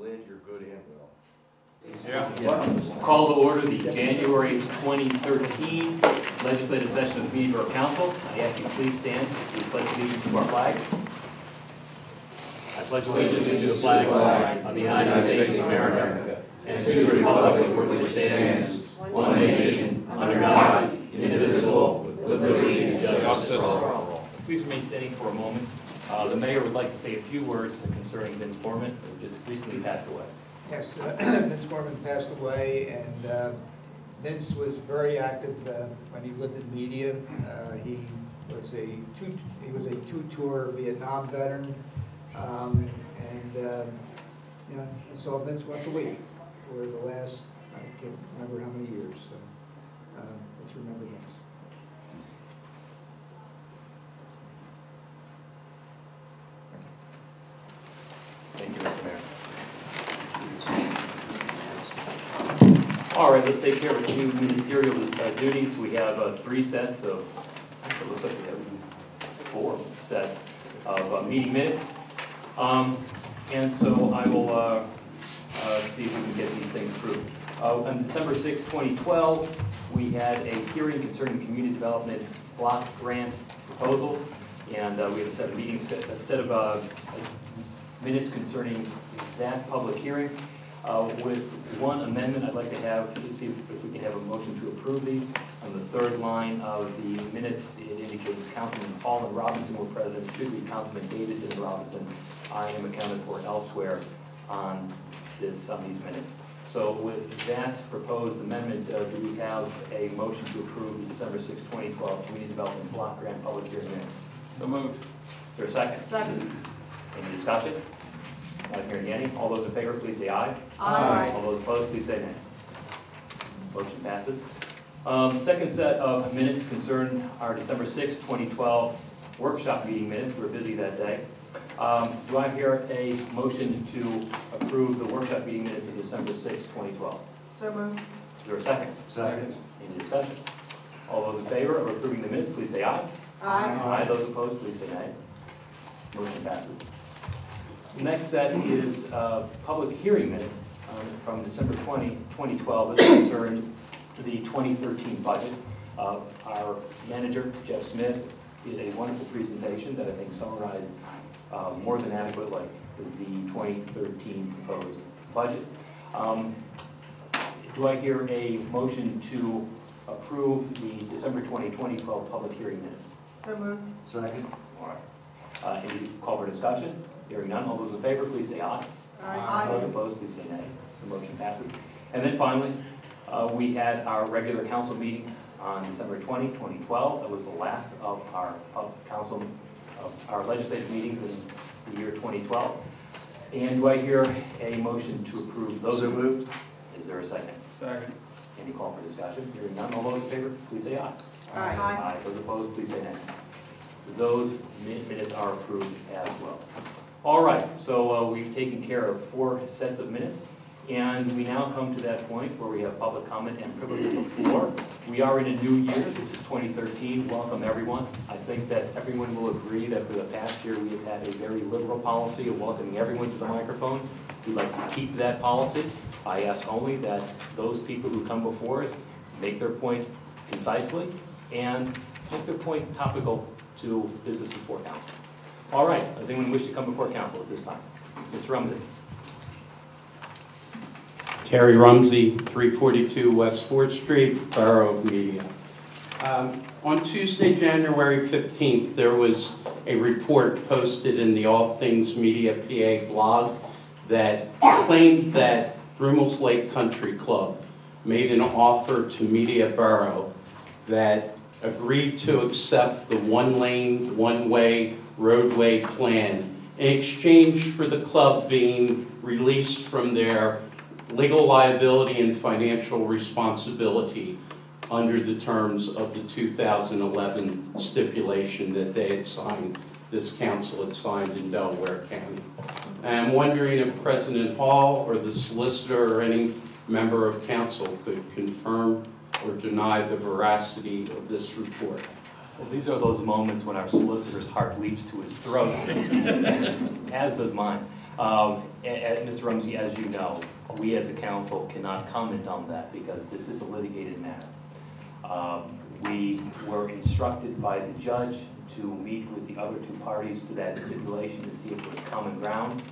Lynn, you're good and well. Yeah. Call to order the January 2013 legislative session of the Borough Council. I ask you to please stand for the pledge of allegiance to our flag. I pledge allegiance to the flag of the United States of America and to the republic for which it stands, one nation, under God, indivisible, with liberty and justice for all. Please remain standing for a moment. The mayor would like to say a few words concerning Vince Borman, who just recently passed away. Yes, Vince Borman passed away, and Vince was very active when he lived in media. He was a two-tour Vietnam veteran, you know, I saw Vince once a week for the last, I can't remember how many years. So let's remember Vince. Thank you, Mr. Mayor. All right, let's take care of a few ministerial duties. We have 3 sets of, it looks like we have 4 sets of meeting minutes. And so I will see if we can get these things approved. On December 6, 2012, we had a hearing concerning community development block grant proposals. And we have a set of meetings, a set of minutes concerning that public hearing. With one amendment, I'd like to have, to see if we can have a motion to approve these. On the 3rd line of the minutes, it indicates Councilman Hall and Robinson were present. It should be Councilman Davidson and Robinson. I am accounted for elsewhere on these minutes. So with that proposed amendment, do we have a motion to approve the December 6, 2012 Community Development Block Grant Public Hearing minutes? So moved. Is there a second? Second. Any discussion? Not hearing any. All those in favor, please say aye. Aye. All those opposed, please say nay. Motion passes. Second set of minutes concern our December 6, 2012 workshop meeting minutes. We were busy that day. Do I hear a motion to approve the workshop meeting minutes of December 6, 2012? So moved. Is there a second? Second. Any discussion? All those in favor of approving the minutes, please say aye. Aye. Aye. Those opposed, please say nay. Motion passes. The next set is public hearing minutes from December 20, 2012 that concerned the 2013 budget. Our manager, Jeff Smith, did a wonderful presentation that I think summarized more than adequately the 2013 proposed budget. Do I hear a motion to approve the December 2012 public hearing minutes? So moved. Second. All right. Any call for discussion? Hearing none, all those in favor, please say aye. Aye. Those opposed, please say nay. The motion passes. And then finally, we had our regular council meeting on December 20, 2012. That was the last of our council, of our legislative meetings in the year 2012. And do I hear a motion to approve those? So moved. Is there a second? Second. Any call for discussion? Hearing none, all those in favor, please say aye. Aye. Those opposed, please say nay. Those minutes are approved as well. All right, so we've taken care of 4 sets of minutes, and we now come to that point where we have public comment and privilege of the floor. We are in a new year. This is 2013. Welcome, everyone. I think that everyone will agree that for the past year we have had a very liberal policy of welcoming everyone to the microphone. We'd like to keep that policy. I ask only that those people who come before us make their point concisely and make their point topical to business before council. All right, does anyone wish to come before council at this time? Mr. Rumsey. Terry Rumsey, 342 West 4th Street, Borough of Media. On Tuesday, January 15th, there was a report posted in the All Things Media PA blog that claimed that Brummel's Lake Country Club made an offer to Media Borough that agreed to accept the one-lane, one-way roadway plan in exchange for the club being released from their legal liability and financial responsibility under the terms of the 2011 stipulation that they had signed, this council had signed in Delaware County. And I'm wondering if President Hall or the solicitor or any member of council could confirm or deny the veracity of this report. Well, these are those moments when our solicitor's heart leaps to his throat, as does mine. And Mr. Rumsey, as you know, we as a council cannot comment on that because this is a litigated matter. We were instructed by the judge to meet with the other two parties to that stipulation to see if there was common ground.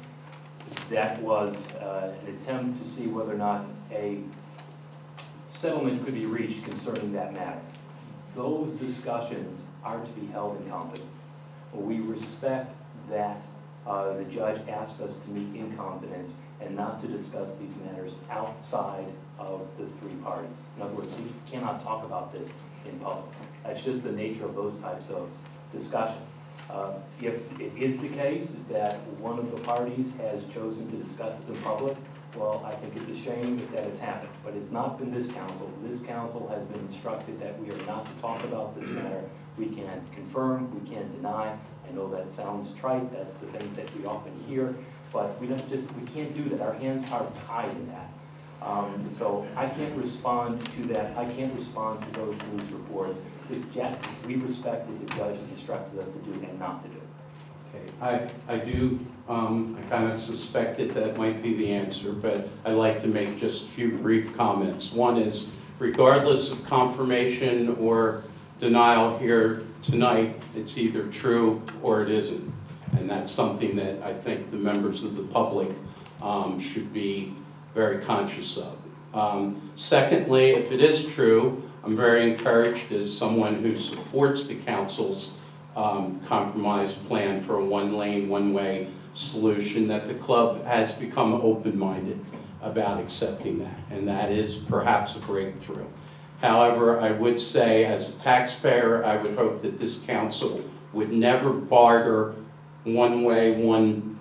That was an attempt to see whether or not a settlement could be reached concerning that matter. Those discussions are to be held in confidence. We respect that the judge asked us to meet in confidence and not to discuss these matters outside of the three parties. In other words, we cannot talk about this in public. That's just the nature of those types of discussions. If it is the case that one of the parties has chosen to discuss this in public, well, I think it's a shame that that has happened. But it's not been this council. This council has been instructed that we are not to talk about this matter. We can't confirm, we can't deny. I know that sounds trite, that's the things that we often hear, but we can't do that. Our hands are tied in that. So I can't respond to that. I can't respond to those news reports. We respect what the judge has instructed us to do and not to do. Okay, I kind of suspected that might be the answer, but I'd like to make just a few brief comments. One is, regardless of confirmation or denial here tonight, it's either true or it isn't. And that's something that I think the members of the public should be very conscious of. Secondly, if it is true, I'm very encouraged as someone who supports the council's compromise plan for a one-lane, one-way solution, that the club has become open-minded about accepting that, and that is perhaps a breakthrough. However, I would say, as a taxpayer, I would hope that this council would never barter one-way, one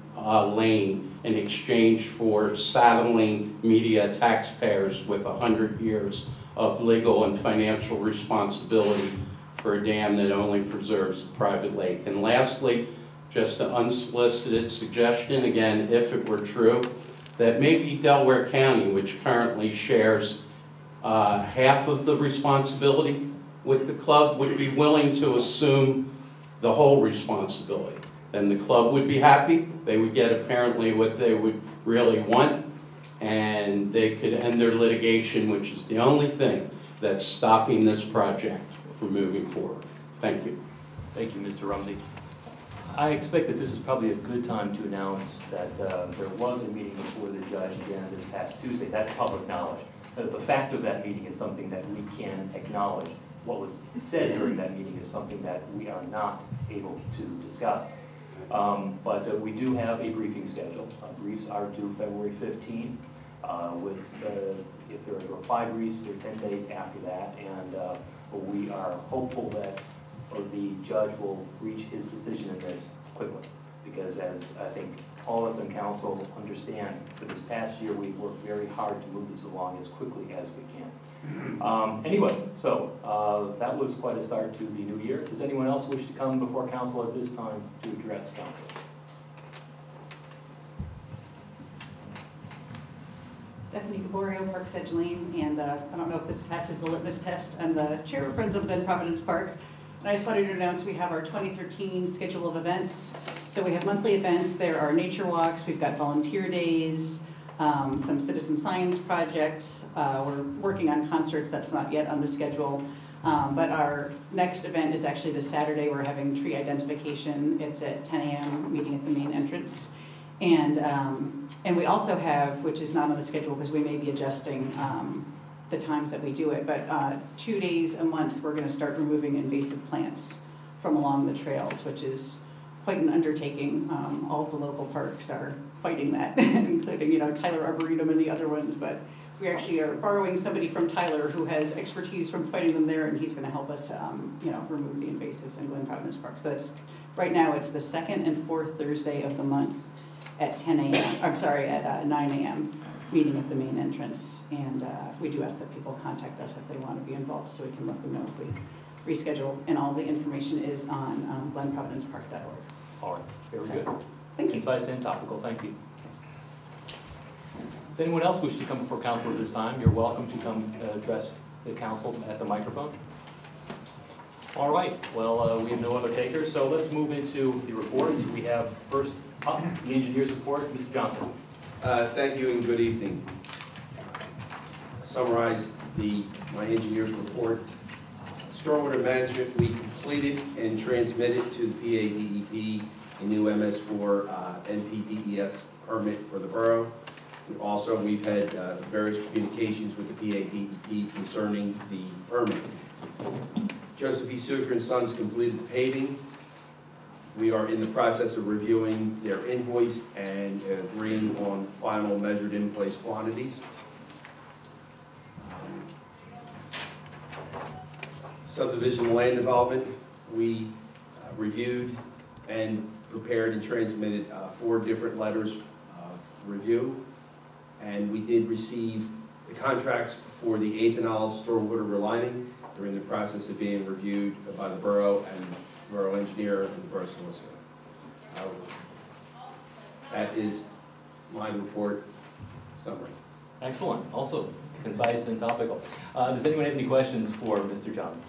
lane in exchange for saddling media taxpayers with 100 years of legal and financial responsibility for a dam that only preserves a private lake. And lastly, just an unsolicited suggestion, again, if it were true, that maybe Delaware County, which currently shares half of the responsibility with the club, would be willing to assume the whole responsibility. Then the club would be happy, they would get apparently what they would really want, and they could end their litigation, which is the only thing that's stopping this project from moving forward. Thank you. Thank you, Mr. Rumsey. I expect that this is probably a good time to announce that there was a meeting before the judge again this past Tuesday. That's public knowledge. The fact of that meeting is something that we can acknowledge. What was said during that meeting is something that we are not able to discuss. But we do have a briefing schedule. Briefs are due February 15. If there are reply briefs, they're 10 days after that, and we are hopeful that the judge will reach his decision in this quickly, because as I think all of us in council understand, for this past year we've worked very hard to move this along as quickly as we can. Anyways, so that was quite a start to the new year. Does anyone else wish to come before council at this time to address council? Stephanie Borough, Parks Edge Lane, and I don't know if this passes the litmus test. I'm the chair of Friends of Glen Providence Park, and I just wanted to announce we have our 2013 schedule of events. So we have monthly events. There are nature walks, we've got volunteer days, some citizen science projects. We're working on concerts, that's not yet on the schedule. But our next event is actually this Saturday. We're having tree identification. It's at 10 a.m., meeting at the main entrance. And we also have, which is not on the schedule because we may be adjusting the times that we do it, but 2 days a month we're going to start removing invasive plants from along the trails, which is quite an undertaking. All of the local parks are fighting that, including Tyler Arboretum and the other ones, but we actually are borrowing somebody from Tyler who has expertise from fighting them there, and he's going to help us remove the invasives in Glen Providence Park. So right now it's the second and fourth Thursday of the month at 10 a.m. I'm sorry, at 9 a.m. meeting at the main entrance, and we do ask that people contact us if they want to be involved, so we can let them know if we reschedule. And all the information is on glenprovidencepark.org. All right, very good. Thank you. Concise and topical. Thank you. Does anyone else wish to come before council at this time? You're welcome to come address the council at the microphone. All right, well, we have no other takers, so let's move into the reports. We have first The engineer's report, Mr. Johnson. Thank you and good evening. Summarize my engineer's report. Stormwater management, we completed and transmitted to the PADEP a new MS4 NPDES permit for the borough. We've had various communications with the PADEP concerning the permit. Joseph E. Suker and Sons completed the paving. We are in the process of reviewing their invoice and agreeing on final measured in place quantities. Subdivision land development, we reviewed and prepared and transmitted 4 different letters of review. And we did receive the contracts for the ethanol stormwater relining. They're in the process of being reviewed by the borough and the borough engineer and the borough solicitor. That is my report summary. Excellent. Also concise and topical. Does anyone have any questions for Mr. Johnson?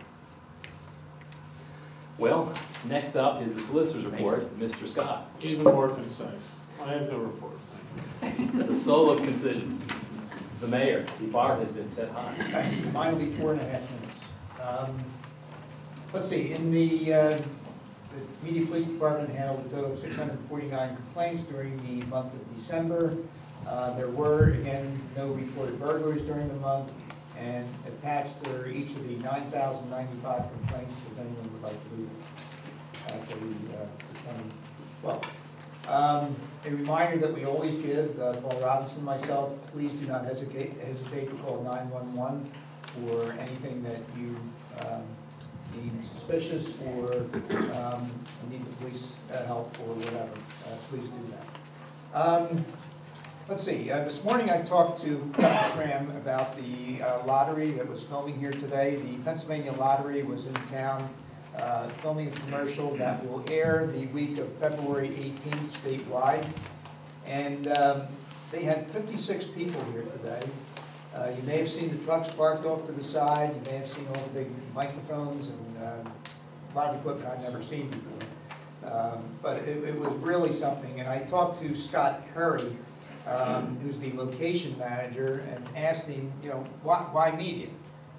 Well, next up is the solicitor's report, Mr. Scott. Even more concise. I have no report. Thank you. The soul of concision. The mayor, the bar has been set high. Mine will be 4.5 minutes. Let's see, in the Media Police Department handled a total of 649 complaints during the month of December. There were, again, no reported burglaries during the month, and attached are each of the 9,095 complaints, if anyone would like to read it, for the 2012. A reminder that we always give, Paul Robinson and myself, please do not hesitate to call 911 for anything that you deem suspicious or need the police help or whatever. Please do that. Let's see, this morning I talked to Dr. Tram about the lottery that was filming here today. The Pennsylvania Lottery was in town filming a commercial that will air the week of February 18th statewide. And they had 56 people here today. You may have seen the trucks parked off to the side. You may have seen all the big microphones and a lot of equipment I've never seen before. But it was really something. And I talked to Scott Curry, who's the location manager, and asked him, why media?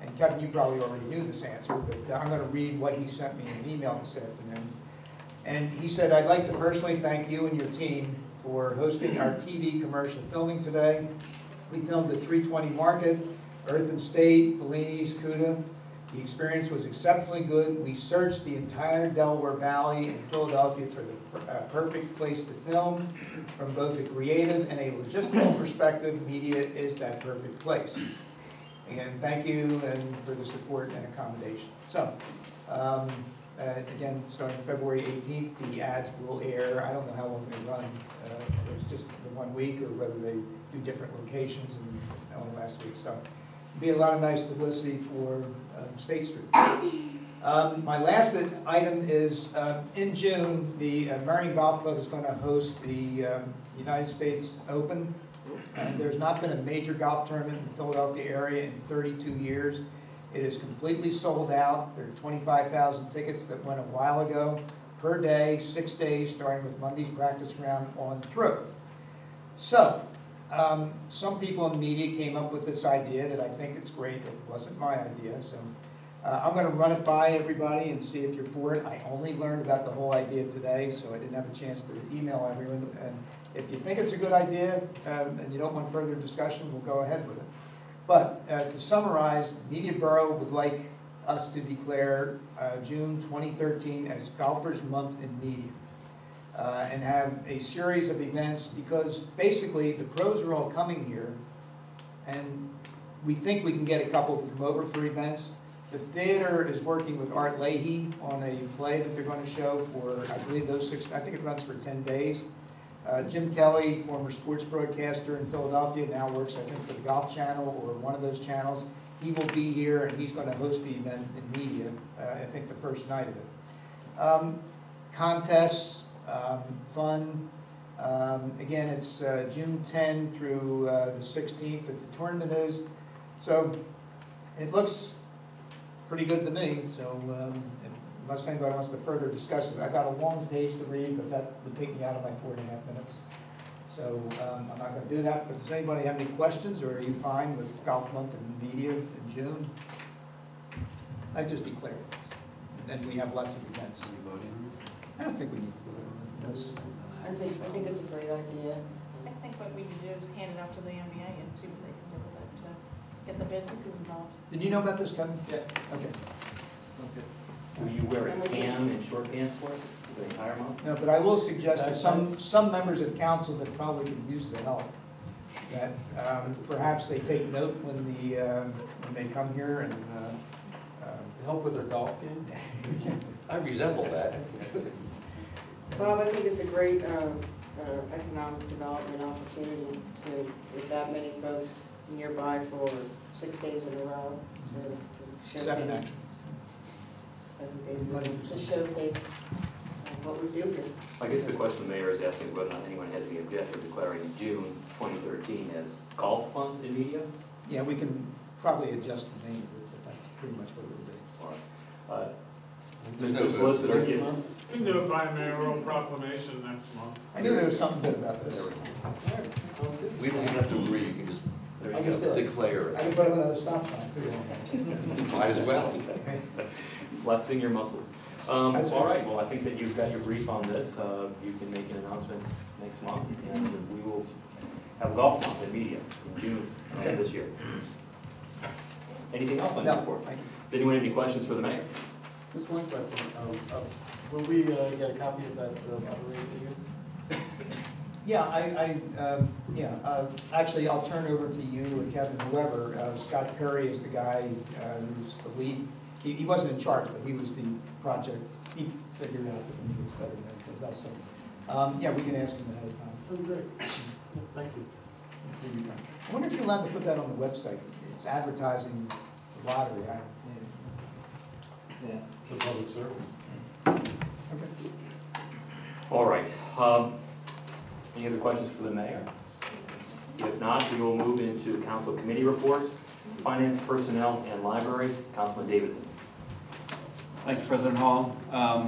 And Kevin, you probably already knew this answer, but I'm going to read what he sent me in an email this afternoon. And he said, I'd like to personally thank you and your team for hosting our TV commercial filming today. We filmed at 320 Market, Earth and State, Bellini's, Cuda. The experience was exceptionally good. We searched the entire Delaware Valley and Philadelphia for the perfect place to film. From both a creative and a logistical perspective, media is that perfect place. Again, thank you and for the support and accommodation. So, again, starting February 18th, the ads will air. I don't know how long they run. It's just the 1 week, or whether they do different locations and only last week. So, it'll be a lot of nice publicity for State Street. My last item is in June, the Marion Golf Club is going to host the United States Open. And there's not been a major golf tournament in the Philadelphia area in 32 years. It is completely sold out. There are 25,000 tickets that went a while ago per day, 6 days, starting with Monday's practice round on through. So, some people in the media came up with this idea that I think it's great. It wasn't my idea, so I'm going to run it by everybody and see if you're for it. I only learned about the whole idea today, so I didn't have a chance to email everyone. And if you think it's a good idea and you don't want further discussion, we'll go ahead with it. But to summarize, Media Borough would like us to declare June 2013 as Golfers Month in Media and have a series of events, because basically the pros are all coming here and we think we can get a couple to come over for events. The theater is working with Art Leahy on a play that they're going to show for, I believe, I think it runs for 10 days. Jim Kelly, former sports broadcaster in Philadelphia, now works, I think, for the Golf Channel or one of those channels. He will be here and he's going to host the event in media, I think the first night of it. Contests, fun. Again, it's June 10 through the 16th that the tournament is. So it looks pretty good to me. So unless anybody wants to further discuss it. I got a long page to read, but that would take me out of my 4.5 minutes. So I'm not going to do that, but does anybody have any questions, or are you fine with golf month and media in June? I just declared it. And we have lots of events. I don't think we need to go over this. I think it's a great idea. I think what we can do is hand it out to the NBA and see what they can do with it to get the businesses involved. Did you know about this, Kevin? Yeah. Okay. Will you wear a tan and short pants for us for the entire month? No, but I will suggest to some members of council that probably could use the help, that perhaps they take note when they come here and Help with their golf game? I resemble that. Bob, I think it's a great economic development opportunity to, with that many folks nearby for 6 days in a row to seven showcase. actually. 7 days in a row, to showcase what we do here. I guess the question the mayor is asking whether or not anyone has any objection to declaring June 2013 as golf month in media. Yeah, we can probably adjust the name of it, but that's pretty much what it would be. Mr. Solicitor, You can do it by mayoral proclamation next month. I knew there was something good about this. We don't even have to agree, you can just there I you just go. did. declare I it. can put up another stop sign too. Might as well. Flexing your muscles. That's All right, well, I think that you've got your brief on this. You can make an announcement next month, and we will have a golf month in media in June of this year. Anything else on your No, report? thank you. Does anyone have any questions for the mayor? Just one question. Will we get a copy of that moderator video? Yeah, actually, I'll turn over to you or Kevin, whoever. Scott Curry is the guy who's the lead. He wasn't in charge, but he was the project. He figured out that he was better than anybody else. So, yeah, we can ask him ahead of time. That'd be great. Thank you. I wonder if you're allowed to put that on the website. It's advertising the lottery. Yeah, it's a public service. Okay. All right. Any other questions for the mayor? If not, we will move into council committee reports, finance, personnel, and library. Councilman Davidson. Thank you, President Hall. I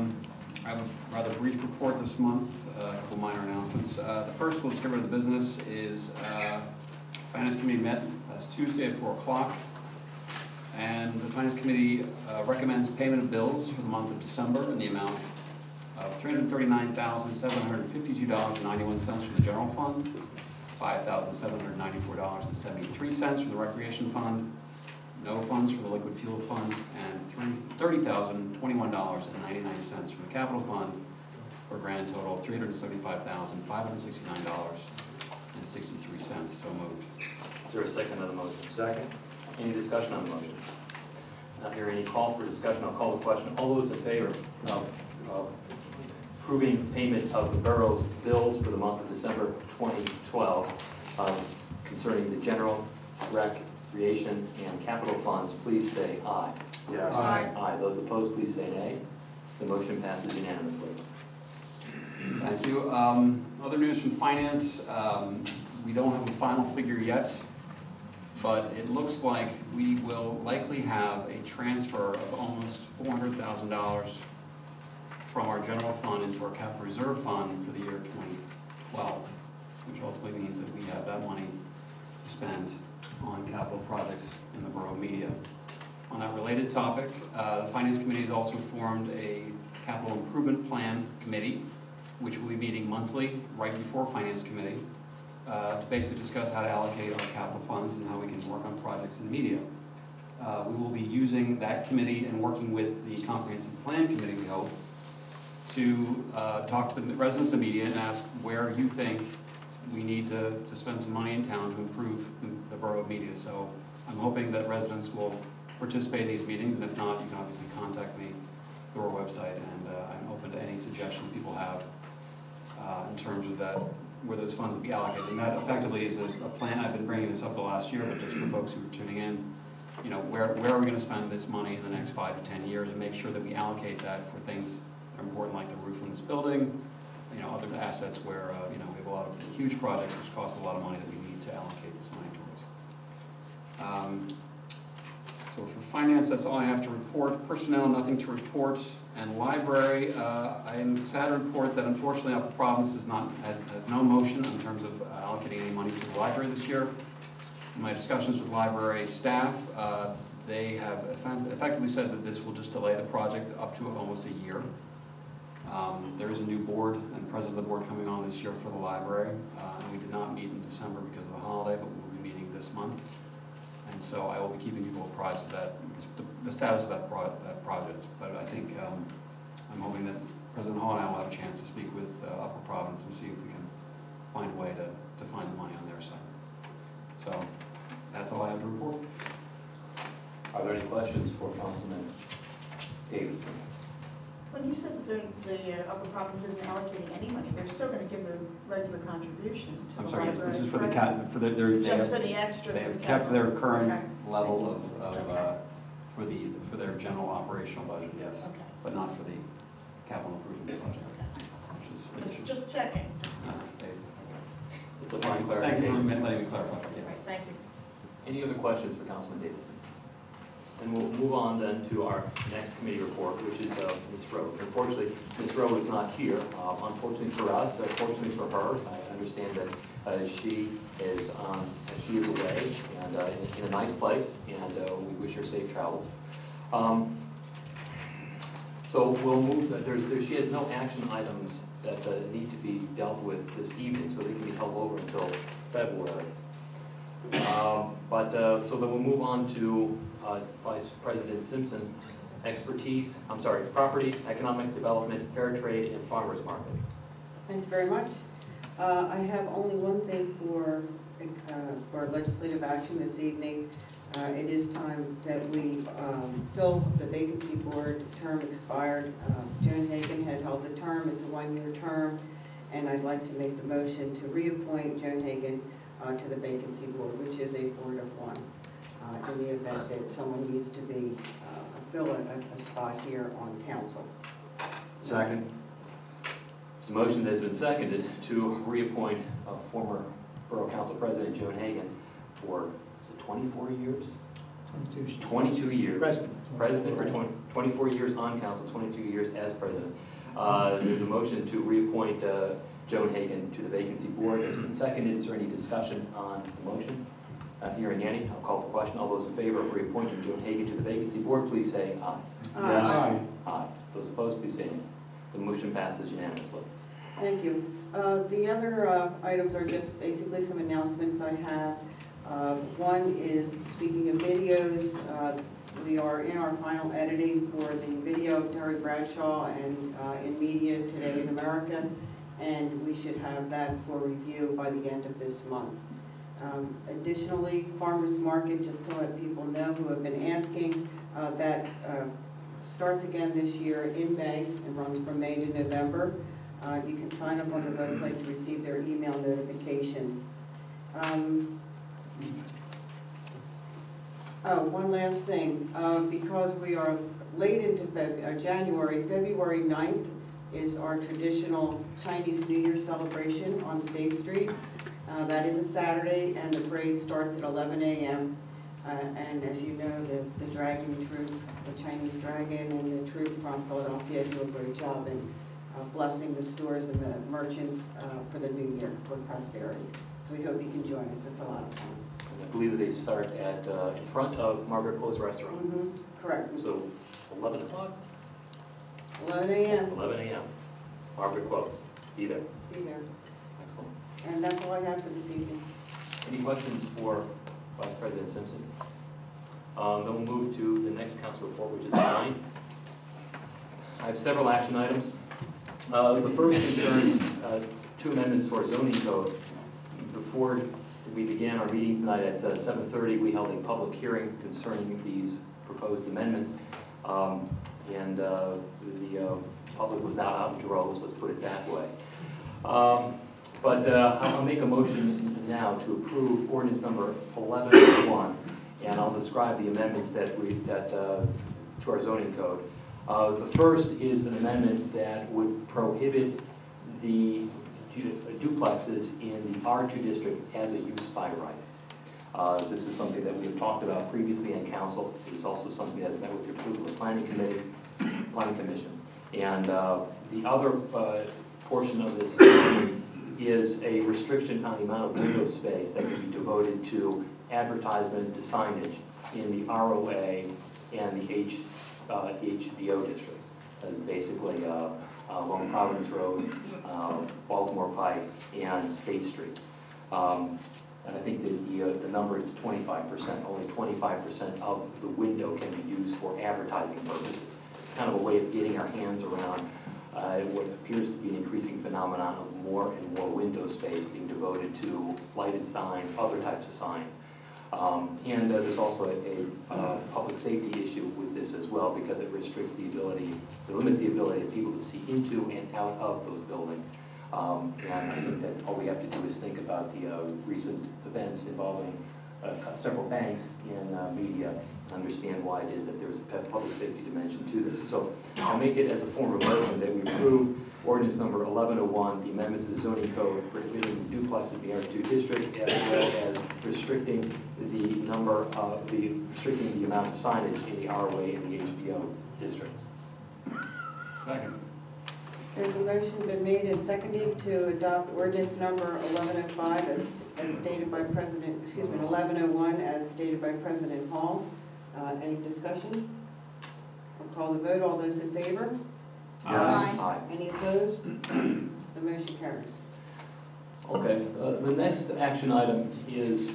have a rather brief report this month, a couple minor announcements. The first, we'll just get rid of the business, is Finance Committee met last Tuesday at 4 o'clock. And the Finance Committee recommends payment of bills for the month of December in the amount of $339,752.91 from the general fund, $5,794.73 from the recreation fund, no funds for the liquid fuel fund, and $30,021.99 from the capital fund, for a grand total of $375,569.63. So moved. Is there a second on the motion? Second. Any discussion on the motion? Not hearing any call for discussion, I'll call the question. All those in favor of approving payment of the borough's bills for the month of December 2012 concerning the general, recreation, and capital funds, please say aye. Yes. Aye. Aye. Those opposed, please say nay. The motion passes unanimously. Thank you. Other news from finance, we don't have a final figure yet, but it looks like we will likely have a transfer of almost $400,000 from our general fund into our capital reserve fund for the year 2012, which ultimately means that we have that money to spend on capital projects in the borough media. On that related topic, the Finance Committee has also formed a capital improvement plan committee, which will be meeting monthly right before Finance Committee to basically discuss how to allocate our capital funds and how we can work on projects in media. We will be using that committee and working with the Comprehensive Plan Committee, we hope, to talk to the residents of media and ask where you think we need to spend some money in town to improve the borough of media. So I'm hoping that residents will participate in these meetings, and if not, you can obviously contact me through our website, and I'm open to any suggestions people have in terms of that, where those funds will be allocated. And that effectively is a plan. I've been bringing this up the last year, but just for folks who are tuning in, you know, where are we going to spend this money in the next 5 to 10 years, and make sure that we allocate that for things that are important, like the roof on this building, you know, other assets where, you know, we have a lot of huge projects which cost a lot of money that we need to allocate this money towards. So for finance, that's all I have to report. Personnel, nothing to report. And library, I am sad to report that unfortunately Upper Providence has no motion in terms of allocating any money to the library this year. In my discussions with library staff, they have effectively said that this will just delay the project up to almost a year. There is a new board and president of the board coming on this year for the library. And we did not meet in December because of the holiday, but we'll be meeting this month. And so I will be keeping people apprised of that, the status of that project. But I think I'm hoping that President Hall and I will have a chance to speak with Upper Providence and see if we can find a way to find the money on their side. So that's all I have to report. Are there any questions for Councilman Davidson? When you said that the Upper Providence isn't allocating any money, they're still going to give the regular contribution to I'm the sorry, library. yes, this is for the correct? Just for the extra. They for have the kept their capital. current Okay. level of Okay. for their general operational budget, yes, Okay. but not for the capital improvement project, which is. Just checking. It's a fine Thank you for clarification. letting me clarify, Right, yes. thank you. Any other questions for Councilman Davidson? And we'll move on then to our next committee report, which is Ms. Rose. Unfortunately, Ms. Rose is not here. Unfortunately for us, fortunately for her, I understand that she is away and in a nice place, and we wish her safe travels. So we'll move. She has no action items that need to be dealt with this evening, so they can be held over until February. So then we'll move on to Vice President Simpson, properties, economic development, fair trade, and farmers market. Thank you very much. I have only one thing for legislative action this evening. It is time that we fill the vacancy board. Term expired. Joan Hagan had held the term. It's a one-year term, and I'd like to make the motion to reappoint Joan Hagan to the vacancy board, which is a board of one, in the event that someone needs to fill a spot here on council. Second. There's a motion that has been seconded to reappoint former Borough Council President Joan Hagan for, is it 24 years? 22 years. President for 24 years on council, 22 years as president. There's a motion to reappoint Joan Hagan to the vacancy board. It's been seconded. Is there any discussion on the motion? Not hearing any, I'll call for question. All those in favor of reappointing Joan Hagan to the vacancy board, please say aye. Aye. Aye. Those opposed, please say nay. The motion passes unanimously. Thank you. The other items are just basically some announcements I have. One is, speaking of videos, we are in our final editing for the video of Terry Bradshaw and in media today in America, and we should have that for review by the end of this month. Additionally, Farmers Market, just to let people know who have been asking, that starts again this year in May and runs from May to November. You can sign up on the website to receive their email notifications. One last thing, because we are late into January, February 9th is our traditional Chinese New Year celebration on State Street. That is a Saturday, and the parade starts at 11 a.m. And as you know, the dragon troop, the Chinese dragon and the troop from Philadelphia do a great job in blessing the stores and the merchants for the new year, for prosperity. So we hope you can join us. It's a lot of fun. I believe that they start at in front of Margaret Poe's restaurant. Mm-hmm. Correct. So 11 o'clock? 11 a.m. 11 a.m. Margaret Poe's. Be there. Be there. Excellent. And that's all I have for this evening. Any questions for Vice President Simpson? Then we'll move to the next council report, which is 9. I have several action items. The first concerns 2 amendments to our zoning code. Before we began our meeting tonight at 7:30, we held a public hearing concerning these proposed amendments. And the public was not out in droves, let's put it that way. But I'll make a motion now to approve ordinance number 1101, and I'll describe the amendments to our zoning code. The first is an amendment that would prohibit the duplexes in the R2 district as a use by right. This is something that we have talked about previously in council. It is also something that has met with the approval of the planning commission. And the other portion of this is a restriction on the amount of window space that can be devoted to advertisement, to signage in the ROA and the HBO districts. That is basically Long Providence Road, Baltimore Pike, and State Street. And I think that the number is 25%. Only 25% of the window can be used for advertising purposes. It's kind of a way of getting our hands around what appears to be an increasing phenomenon of more and more window space being devoted to lighted signs, other types of signs. And there's also a public safety issue with this as well, because it restricts the ability, it limits the ability of people to see into and out of those buildings. And I think that all we have to do is think about the recent events involving several banks in media, understand why it is that there's a public safety dimension to this. So I'll make it as a form of motion that we approve ordinance number 1101, the amendments to the zoning code prohibiting duplexes in the R2 district, as well as restricting the restricting the amount of signage in the ROA and the HBO districts. Second. There's a motion been made and seconded to adopt ordinance number 1105 as stated by President, 1101 as stated by President Hall. Any discussion? I'll call the vote. All those in favor? Yes. Aye. Any opposed? The motion carries. Okay, the next action item is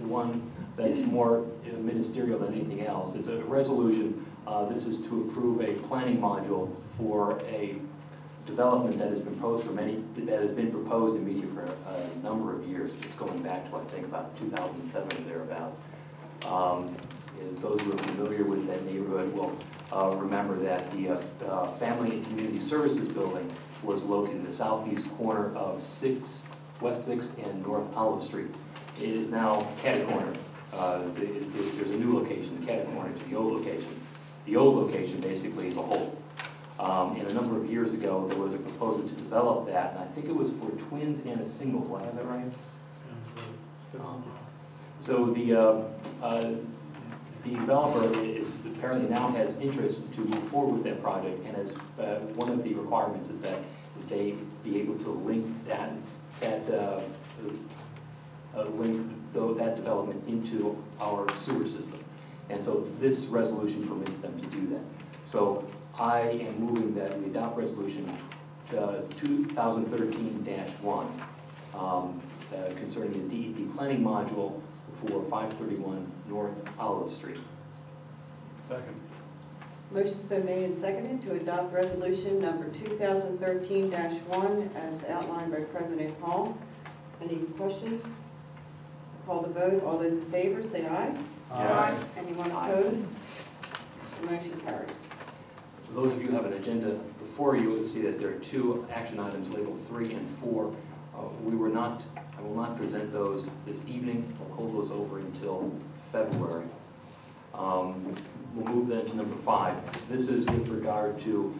one that's more ministerial than anything else. It's a resolution. This is to approve a planning module for a development that has been proposed in media for a number of years. It's going back to, I think, about 2007 or thereabouts. Those who are familiar with that neighborhood will remember that the Family and Community Services Building was located in the southeast corner of West 6th and North Olive Streets. It is now catty-cornered. There's a new location, catty-cornered to the old location. The old location basically is a hole. And a number of years ago, there was a proposal to develop that, and I think it was for twins and a single. Do I have that right? So the developer is apparently now has interest to move forward with that project, and as one of the requirements is that they be able to link that development into our sewer system. And so this resolution permits them to do that. So I am moving that we adopt resolution 2013-1 concerning the DEP planning module for 531 North Olive Street. Second. Motion's been made and seconded to adopt resolution number 2013-1 as outlined by President Hall. Any questions? Call the vote. All those in favor say aye. Yes. Anyone opposed? The motion carries. For those of you who have an agenda before you, will see that there are two action items labeled 3 and 4. I will not present those this evening. We'll hold those over until February. We'll move then to number 5. This is with regard to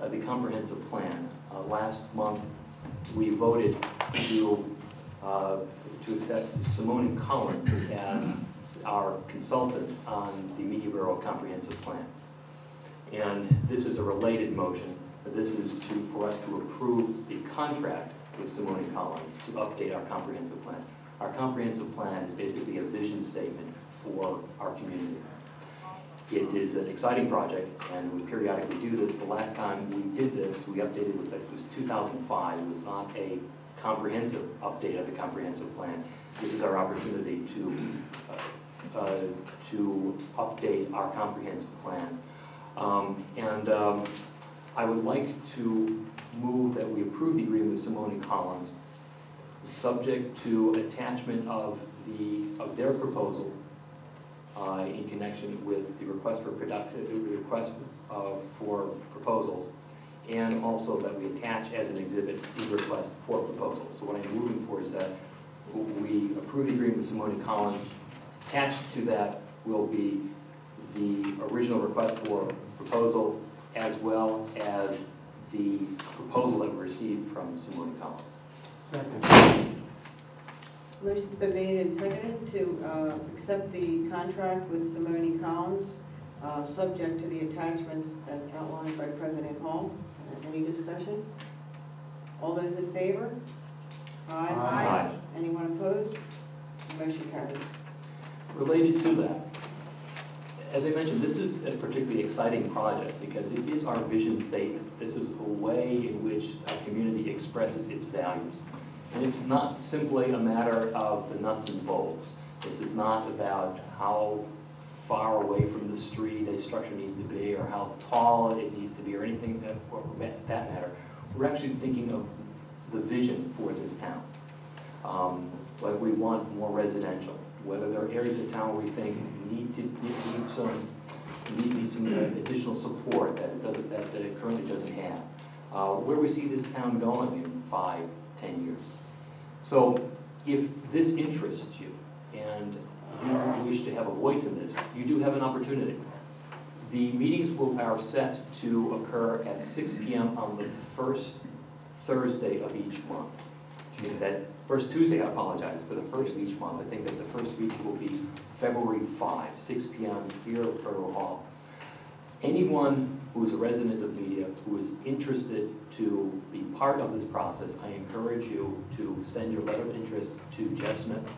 the comprehensive plan. Last month, we voted to accept Simone Collins as our consultant on the Media Borough Comprehensive Plan. And this is a related motion. This is for us to approve the contract with Simone Collins to update our comprehensive plan. Our comprehensive plan is basically a vision statement for our community. It is an exciting project, and we periodically do this. The last time we did this, we updated it was 2005. It was not a comprehensive update of the comprehensive plan. This is our opportunity to update our comprehensive plan. I would like to move that we approve the agreement with Simone Collins, subject to attachment of their proposal in connection with the request for proposals, and also that we attach as an exhibit the request for proposals. So what I'm moving for is that we approve the agreement with Simone Collins. Attached to that will be the original request for proposal, as well as the proposal that we received from Simone Collins. Second. Motion's been made and seconded to accept the contract with Simone Collins, subject to the attachments as outlined by President Hall. Any discussion? All those in favor? Aye. Anyone opposed? Motion carries. Related to that, as I mentioned, this is a particularly exciting project because it is our vision statement. This is a way in which our community expresses its values. And it's not simply a matter of the nuts and bolts. This is not about how far away from the street a structure needs to be or how tall it needs to be or anything that matter. We're actually thinking of the vision for this town. Whether we want more residential, whether there are areas of town where we think need some additional support that it currently doesn't have. Where we see this town going in 5, 10 years. So if this interests you and you wish to have a voice in this, you do have an opportunity. The meetings are set to occur at 6 p.m. on the first Thursday of each month. That first Tuesday, I apologize, for the first of each month. I think that the first meeting will be February 5, 6 p.m. here at Borough Hall. Anyone who is a resident of Media who is interested to be part of this process, I encourage you to send your letter of interest to Jeff Smith,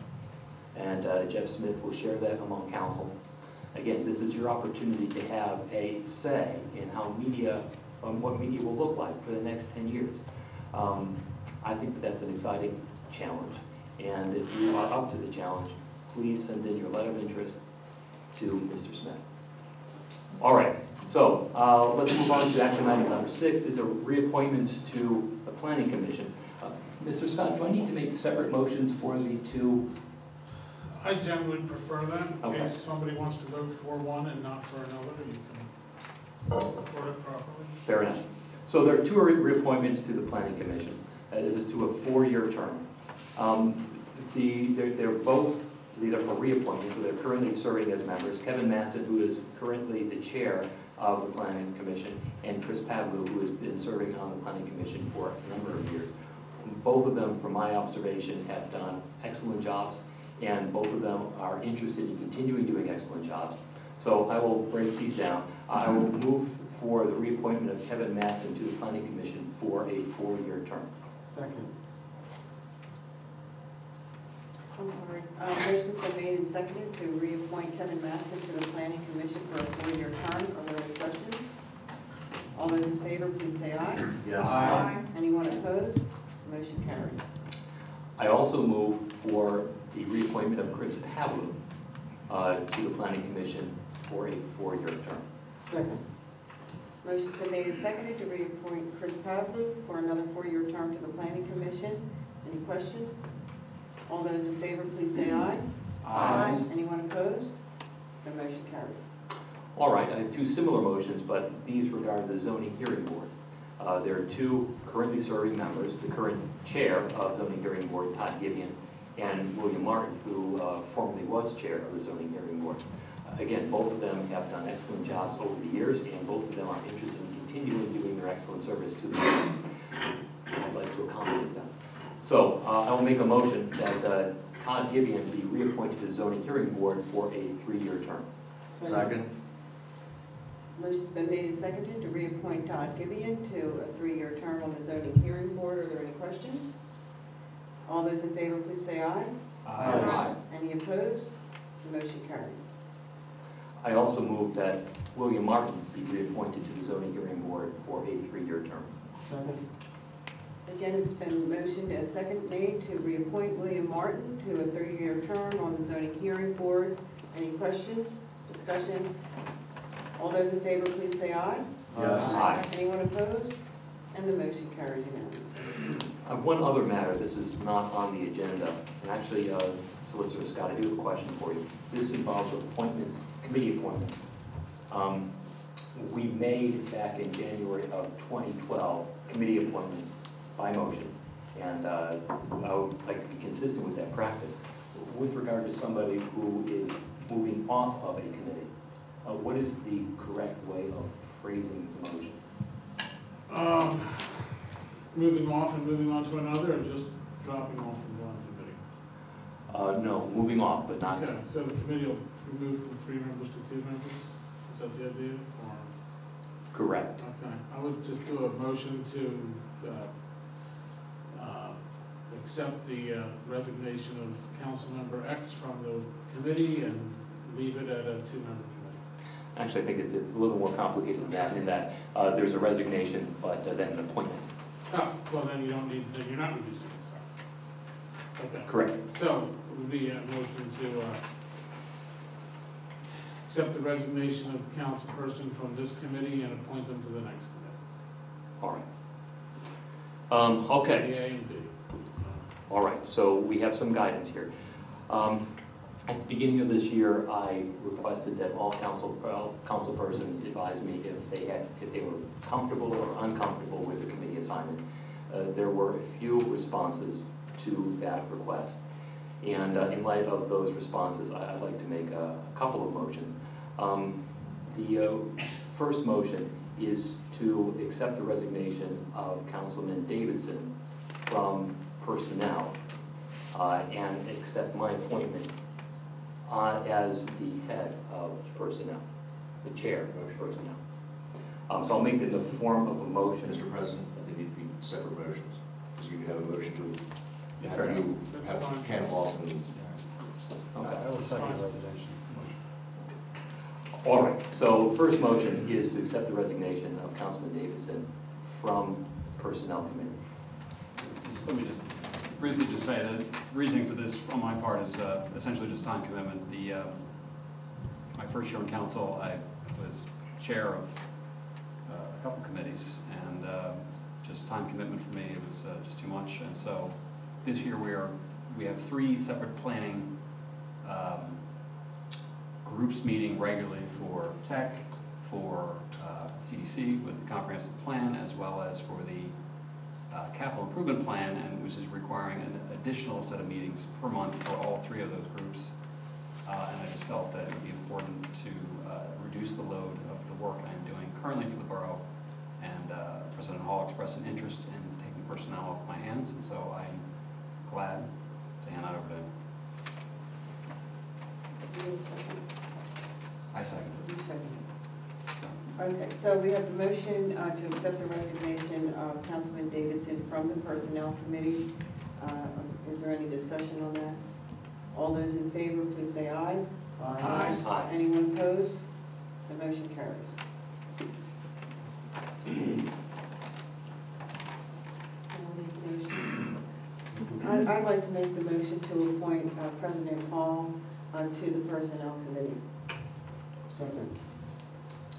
and Jeff Smith will share that among council. Again, this is your opportunity to have a say in how media, what media will look like for the next 10 years. I think that that's an exciting challenge, and if you are up to the challenge, please send in your letter of interest to Mr. Smith. All right, so let's move on to action item number 6. These are reappointments to the Planning Commission. Mr. Scott, do I need to make separate motions for the two? I generally prefer that, in Okay. case somebody wants to vote for one and not for another, you can report it properly. Fair enough. So there are two reappointments to the Planning Commission. This is to a 4-year term. They're both, these are for reappointments, so they're currently serving as members. Kevin Matson, who is currently the chair of the Planning Commission, and Chris Pavlou, who has been serving on the Planning Commission for a number of years. Both of them, from my observation, have done excellent jobs, and both of them are interested in continuing doing excellent jobs. So I will break these down. I will move for the reappointment of Kevin Matson to the Planning Commission for a 4-year term. Second. I'm sorry. Motion's been made and seconded to reappoint Kevin Matson to the Planning Commission for a 4-year term. Are there any questions? All those in favor, please say aye. Yes. Aye. Anyone opposed? Motion carries. I also move for the reappointment of Chris Pavlou to the Planning Commission for a 4-year term. Second. Motion's been made and seconded to reappoint Chris Pavlou for another 4-year term to the Planning Commission. Any questions? All those in favor, please say aye. Aye. Anyone opposed? The motion carries. All right, I have two similar motions, but these regard the Zoning Hearing Board. There are two currently serving members, the current chair of Zoning Hearing Board, Todd Gibeon, and William Martin, who formerly was chair of the Zoning Hearing Board. Again, both of them have done excellent jobs over the years, and both of them are interested in continuing doing their excellent service to the community. I'd like to accommodate them. So I will make a motion that Todd Gibeon be reappointed to the Zoning Hearing Board for a 3-year term. Second. Motion's been made and seconded to reappoint Todd Gibeon to a 3-year term on the Zoning Hearing Board. Are there any questions? All those in favor, please say aye. Aye. Any opposed? The motion carries. I also move that William Martin be reappointed to the Zoning Hearing Board for a 3-year term. Second. Again, it's been motioned and second made to reappoint William Martin to a 3-year term on the Zoning Hearing Board. Any questions? Discussion? All those in favor, please say aye. Yes. Aye. Anyone opposed? And the motion carries unanimously. One other matter, this is not on the agenda, and actually, Solicitor Scott, I do have a question for you. This involves appointments, committee appointments. We made back in January of 2012 committee appointments by motion, and I would like to be consistent with that practice. With regard to somebody who is moving off of a committee, what is the correct way of phrasing the motion? Moving off and moving on to another, or just dropping off and going to committee? No, moving off, but not. Okay, so the committee will move from 3 members to 2 members? Is that the idea? Or Correct. Okay, I would just do a motion to accept the resignation of Councilmember X from the committee and leave it at a two-member committee. Actually, I think it's a little more complicated than that, in that there's a resignation, but then an appointment. Oh, well, then you don't need, then you're not reducing the salary. Okay. Correct. So, it would be a motion to accept the resignation of the councilperson from this committee and appoint them to the next committee. All right. Okay. The A and B. All right, so we have some guidance here. At the beginning of this year, I requested that all council persons advise me if they were comfortable or uncomfortable with the committee assignments. There were a few responses to that request. And in light of those responses, I'd like to make a couple of motions. The first motion is to accept the resignation of Councilman Davidson from Personnel and accept my appointment as the head of Personnel, the chair of Personnel. So I'll make it in the form of a motion. Mr. President, they need to be separate motions, because you can have a motion to Yes, have sir. you have Ken off and. Okay. I will second the resignation. All right, so first motion is to accept the resignation of Councilman Davidson from Personnel Committee. Let me just briefly just say that the reasoning for this on my part is essentially just time commitment. My first year on council, I was chair of a couple committees, and just time commitment for me, it was just too much. And so this year we have 3 separate planning groups meeting regularly for tech, for CDC with the comprehensive plan, as well as for the capital improvement plan, and which is requiring an additional set of meetings per month for all 3 of those groups. And I just felt that it would be important to reduce the load of the work I'm doing currently for the borough. And President Hall expressed an interest in taking personnel off my hands, and so I'm glad to hand that over to him. You need a second? I second it. You second it. Okay, so we have the motion to accept the resignation of Councilman Davidson from the Personnel Committee. Is there any discussion on that? All those in favor, please say aye. Aye. Anyone opposed? The motion carries. I'd like to make the motion to appoint President Hall to the Personnel Committee. Second.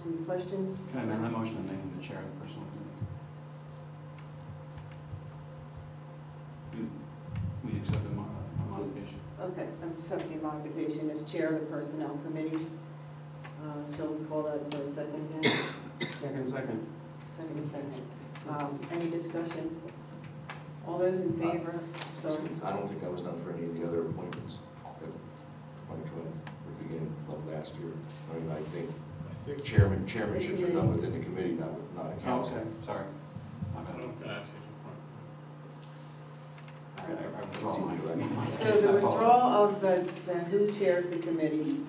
Any questions? Can I amend that motion and make him the chair of the personal committee? We accept the modification. Okay, I'm accepting modification as chair of the Personnel Committee. Shall we call that for a second again? Second. Second. Any discussion? All those in favor? Sorry. I don't think I was done for any of the other appointments that went to the beginning of last year. I mean, I think chairmanships are done within the committee, not a council. Okay, sorry. My bad. Okay, I see your point. I withdraw mine. So the I withdrawal of the who chairs the committee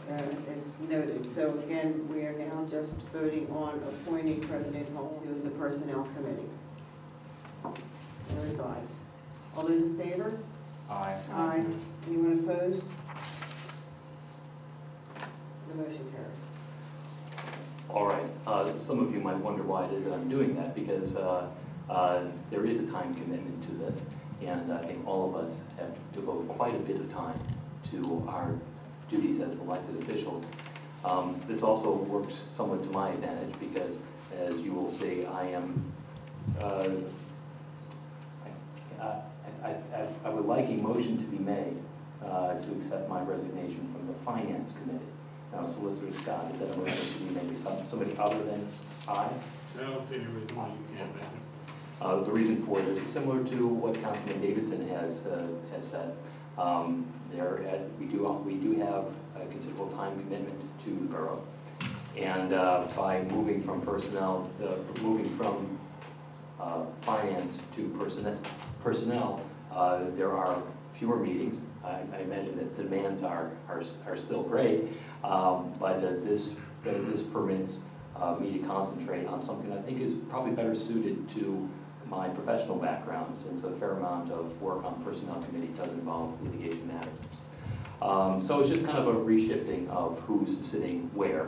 is noted. So again, we are now just voting on appointing President Hall to the Personnel Committee. So advised. All those in favor? Aye. Aye. Anyone opposed? The motion carries. All right, some of you might wonder why it is that I'm doing that, because there is a time commitment to this, and I think all of us have devoted quite a bit of time to our duties as elected officials. This also works somewhat to my advantage, because as you will see, I am, I would like a motion to be made to accept my resignation from the Finance Committee. Now, Solicitor Scott, is that a motion to be made by somebody other than I? I don't see any reason why you can't make it. The reason for this is similar to what Councilman Davidson has said. We do have a considerable time commitment to the borough, and by moving from finance to personnel, there are fewer meetings. I imagine that the demands are still great, but this permits me to concentrate on something I think is probably better suited to my professional background, since a fair amount of work on the Personnel Committee does involve litigation matters. So it's just kind of a reshifting of who's sitting where.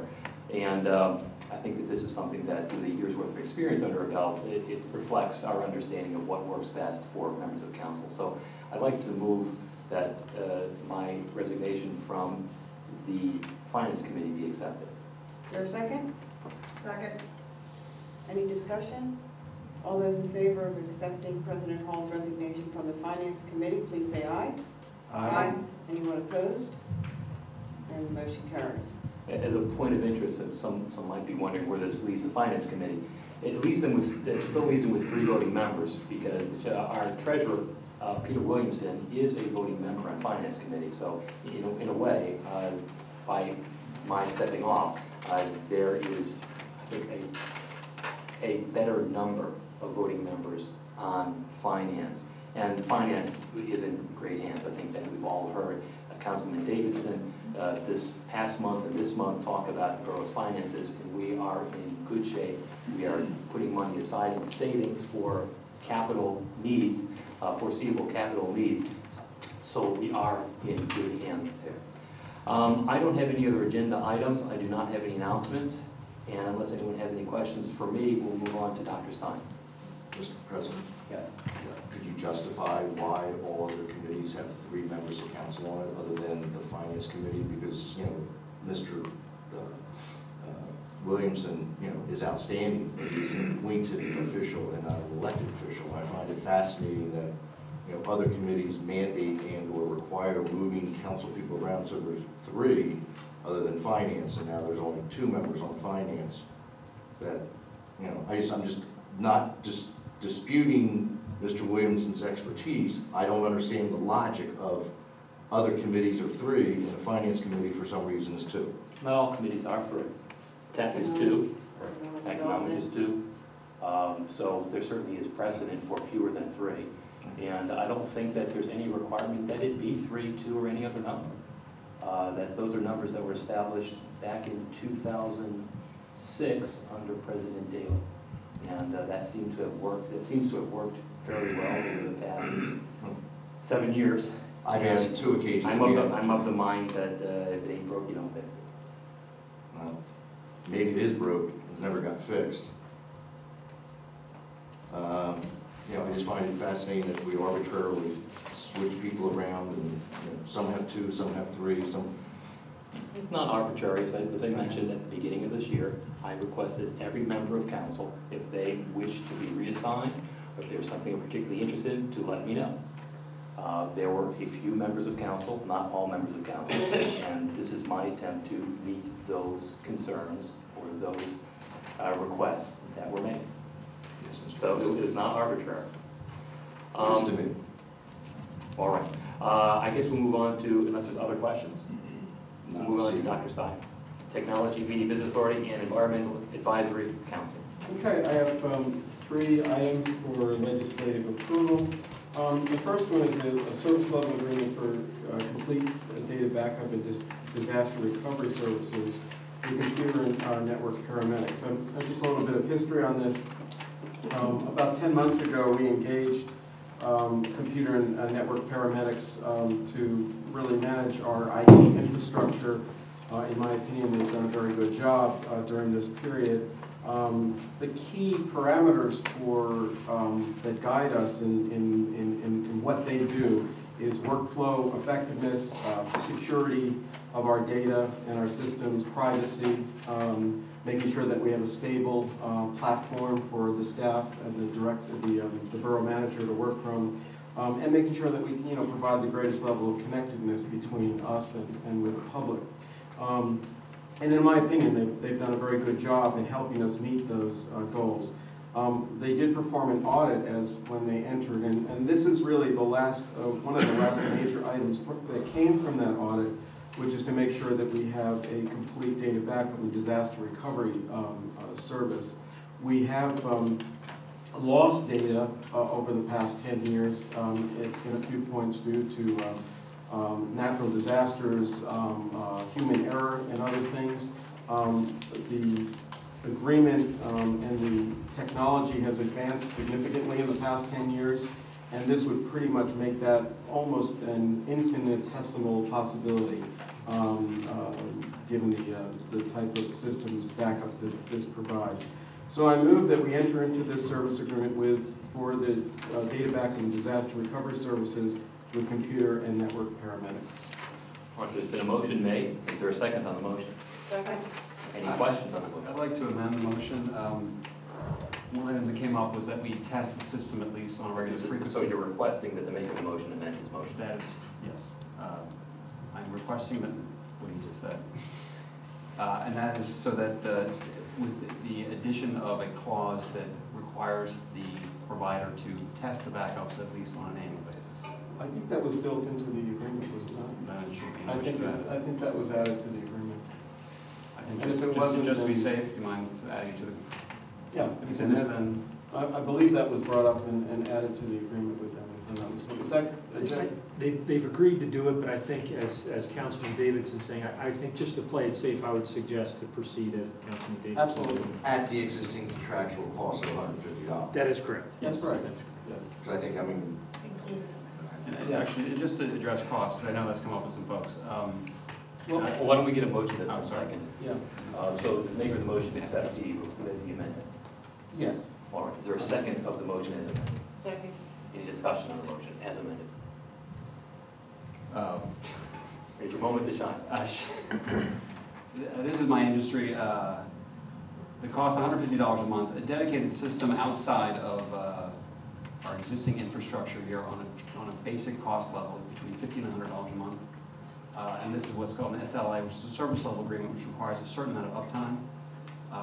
And I think that this is something that, with a year's worth of experience under a belt, it reflects our understanding of what works best for members of council. So I'd like to move that my resignation from the Finance Committee be accepted. Is there a second? Second. Any discussion? All those in favor of accepting President Hall's resignation from the Finance Committee, please say aye. Aye. Anyone opposed? And the motion carries. As a point of interest, some might be wondering where this leaves the Finance Committee. It still leaves them with 3 voting members, because our treasurer, Peter Williamson, is a voting member on Finance Committee. So in a way, by my stepping off, there is, I think, a better number of voting members on finance. And finance is in great hands. I think that we've all heard Councilman Davidson this past month and this month talk about borough's finances, and we are in good shape. We are putting money aside in savings for capital needs, foreseeable capital needs. So we are in good hands there. I don't have any other agenda items. I do not have any announcements. And unless anyone has any questions for me, we'll move on to Dr. Stein. Mr. President, Yes. could you justify why all other committees have 3 members of council on it, other than the Finance Committee? Because, Mr. Williamson, is outstanding, but he's an appointed official and not an elected official. I find it fascinating that, other committees mandate and/or require moving council people around, so there's 3 other than finance, and now there's only 2 members on finance. That, I'm just not disputing Mr. Williamson's expertise. I don't understand the logic of other committees are 3 and the Finance Committee for some reason is 2. Not all committees are for tech is 2, economic is 2. So there certainly is precedent for fewer than 3. And I don't think that there's any requirement that it be 3, 2, or any other number. Those are numbers that were established back in 2006 under President Daley. And that seems to have worked. It seems to have worked fairly well over the past 7 years. I've asked 2 occasions. I'm of the mind that if it ain't broke, you don't fix it. Well, maybe it is broke, it's never got fixed. I just find it fascinating that we arbitrarily switch people around, and some have 2, some have 3, some. It's not arbitrary. As I mentioned at the beginning of this year, I requested every member of council, if they wish to be reassigned, or if there's something they're particularly interested in, to let me know. There were a few members of council, not all members of council, and this is my attempt to meet those concerns or those requests that were made. Yes, Mr. So President. it is not arbitrary. It is to me. All right. I guess we'll move on to, unless there's other questions, we'll move on to Dr. Stein. Technology, Media Business Authority, and Environmental Advisory Council. Okay, I have 3 items for legislative approval. The first one is a service level agreement for complete data backup and disaster recovery services for computer and network paramedics. Just a little bit of history on this. About 10 months ago, we engaged computer and network paramedics to really manage our IT infrastructure. In my opinion, they've done a very good job during this period. The key parameters that guide us in what they do is workflow effectiveness, security of our data and our systems, privacy, making sure that we have a stable platform for the staff and the borough manager to work from, and making sure that we can provide the greatest level of connectedness between us and with the public. And in my opinion, they've done a very good job in helping us meet those goals. They did perform an audit when they entered, and this is really one of the last major items that came from that audit, which is to make sure that we have a complete data backup and disaster recovery service. We have lost data over the past 10 years in a few points due to natural disasters, human error, and other things. agreement and the technology has advanced significantly in the past 10 years, and this would pretty much make that almost an infinitesimal possibility, given the type of systems backup that this provides. So I move that we enter into this service agreement for the data backup and disaster recovery services with computer and network paramedics. All right, there's been a motion made. Is there a second on the motion? Second. Any questions on the motion? I'd like to amend the motion. One item that came up was that we test the system at least on a regular frequency. So you're requesting that the maker of the motion amend his motion? That is, yes. I'm requesting that, what he just said. And that is so that with the addition of a clause that requires the provider to test the backups at least on an annual basis. I think that was built into the agreement, was it not? Then it should be I think that was added to the agreement. And if just, it wasn't, just to be then- safe, do you mind adding to the, Yeah. if it's in this, then, I believe that was brought up and added to the agreement with them, if I'm not mistaken. Jeff? They've agreed to do it, but I think as Councilman Davidson's saying, I think just to play it safe, I would suggest to proceed as Councilman Davidson. Absolutely. At the existing contractual cost of $150. That is correct. That's right. Yes. Because I think, I mean, and actually, just to address cost, because I know that's come up with some folks. Well, why don't we get a motion that's been Oh, sorry. seconded? Yeah. So does the maker of the motion accept the amendment? Yes. All right, is there a second of the motion as amended? Second. Any discussion on the motion as amended? Here's your moment to shine. This is my industry. The cost $150 a month. A dedicated system outside of our existing infrastructure here on a basic cost level is between $50 and $100 a month. And this is what's called an SLA, which is a service level agreement, which requires a certain amount of uptime,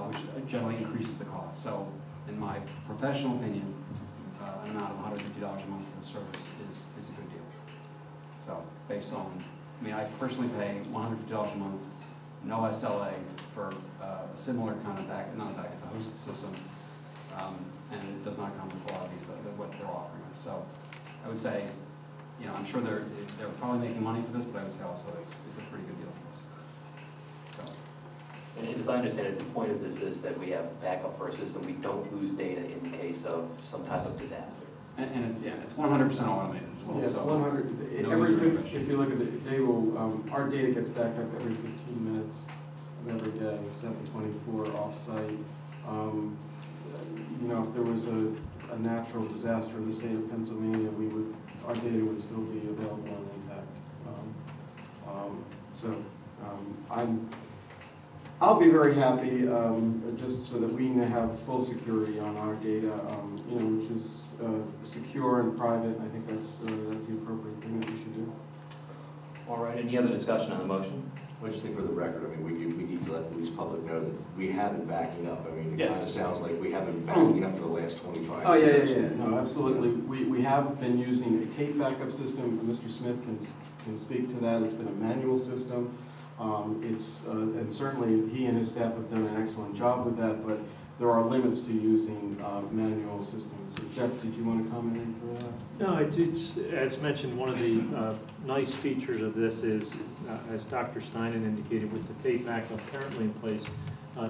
which generally increases the cost. So in my professional opinion, an amount of $150 a month for the service is a good deal. So based on, I mean, I personally pay $150 a month, no SLA for a similar kind of it's a hosted system, and it does not come with quality of what they're offering us. So I would say, you know, I'm sure they're probably making money for this, but I would say also it's a pretty good deal for us. So. And as I understand it, the point of this is that we have backup for our system. We don't lose data in the case of some type of disaster. And it's 100% automated as well. Yes, so 100. no Every user 50, if you look at it, they will. Our data gets backed up every 15 minutes of every day, 7/24 off-site. You know, if there was a natural disaster in the state of Pennsylvania, our data would still be available and intact. I'll be very happy, just so that we have full security on our data, you know, which is secure and private. I think that's the appropriate thing that we should do. All right, any other discussion on the motion? I just think for the record, I mean, we need to let the least public know that we have been backing up. I mean, it Yes. kind of sounds like we haven't been backing up for the last 25 Oh, years. yeah. No, absolutely. We have been using a tape backup system. Mr. Smith can speak to that. It's been a manual system. And certainly he and his staff have done an excellent job with that, but there are limits to using manual systems. So Jeff, did you want to comment any further? No, it's, as mentioned, one of the nice features of this is, as Dr. Steinen indicated, with the tape backup currently in place,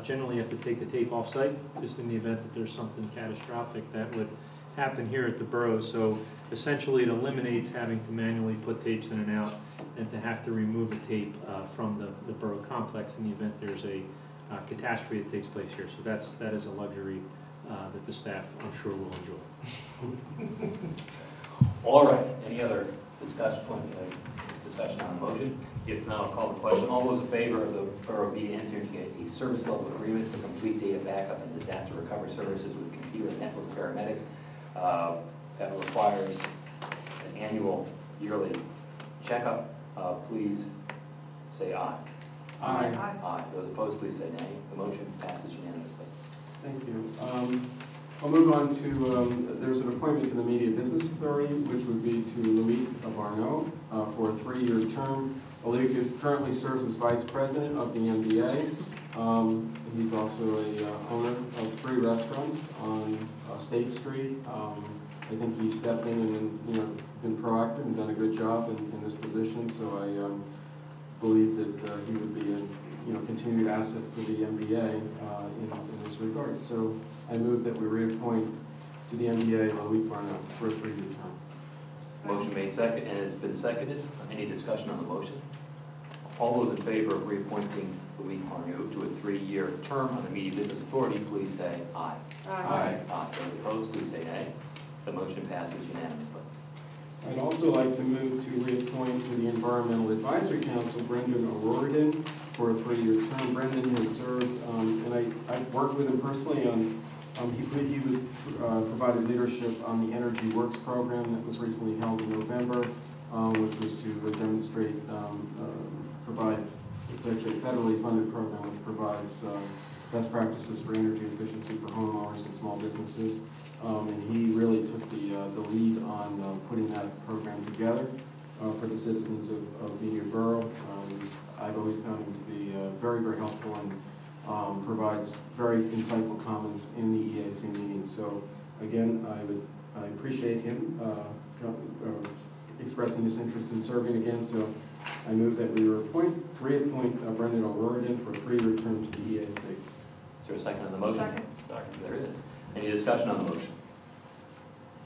generally you have to take the tape off-site, just in the event that there's something catastrophic that would happen here at the Borough. So essentially it eliminates having to manually put tapes in and out and to have to remove a tape from the Borough complex in the event there's a catastrophe that takes place here. So that is a luxury that the staff, I'm sure, will enjoy. All right, any other discussion on the motion? If not, I'll call the question. All those in favor of the Borough being entered into a service level agreement for complete data backup and disaster recovery services with computer and network paramedics that requires an annual, yearly checkup, please say aye. Aye. Aye. Those opposed, please say nay. The motion passes unanimously. Thank you. I'll move on to, there's an appointment to the Media Business Authority, which would be to Loic Abarno for a 3-year term. Loic currently serves as Vice President of the MBA. He's also a owner of 3 restaurants on State Street. I think he stepped in and been proactive and done a good job in this position. So believe that he would be a continued asset for the MBA in this regard. So I move that we reappoint to the MBA Loic Barnett for a 3-year term. Motion made second, and it's been seconded. Any discussion on the motion? All those in favor of reappointing Loic Barnett to a 3-year term on the Media Business Authority, please say aye. Aye. Aye. Those opposed, please say nay. The motion passes unanimously. I'd also like to move to reappoint to the Environmental Advisory Council Brendan O'Riordan for a 3-year term. Brendan has served, and I've worked with him personally on, he provided leadership on the Energy Works program that was recently held in November, which was to demonstrate, it's actually a federally funded program which provides best practices for energy efficiency for homeowners and small businesses. And he really took the lead on putting that program together for the citizens of Media Borough. I've always found him to be very, very helpful and provides very insightful comments in the EAC meetings. So again, I appreciate him expressing his interest in serving again. So I move that we reappoint Brendan O'Riordan for a 3-year term to the EAC. Is there a second on the motion? Second. There is. Any discussion on the motion?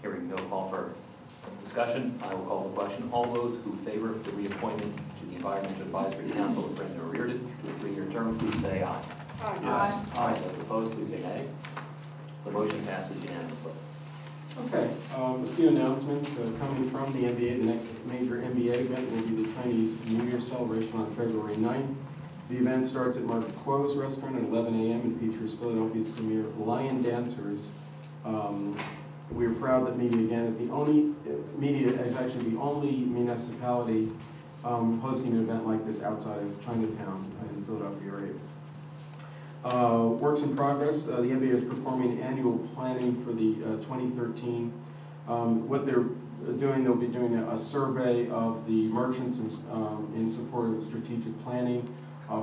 Hearing no call for discussion, I will call the question. All those who favor the reappointment to the Environmental Advisory Council of Brendan O'Riordan to a 3-year term, please say aye. Aye. Aye. Those opposed, please say nay. The motion passes unanimously. Okay, a few announcements coming from the NBA. The next major NBA event will be the Chinese New Year celebration on February 9th. The event starts at Market Close Restaurant at 11 a.m. and features Philadelphia's premier lion dancers. We are proud that Media is actually the only municipality hosting an event like this outside of Chinatown in the Philadelphia area. Works in progress. The NBA is performing annual planning for the 2013. What they're doing, they'll be doing a survey of the merchants in support of the strategic planning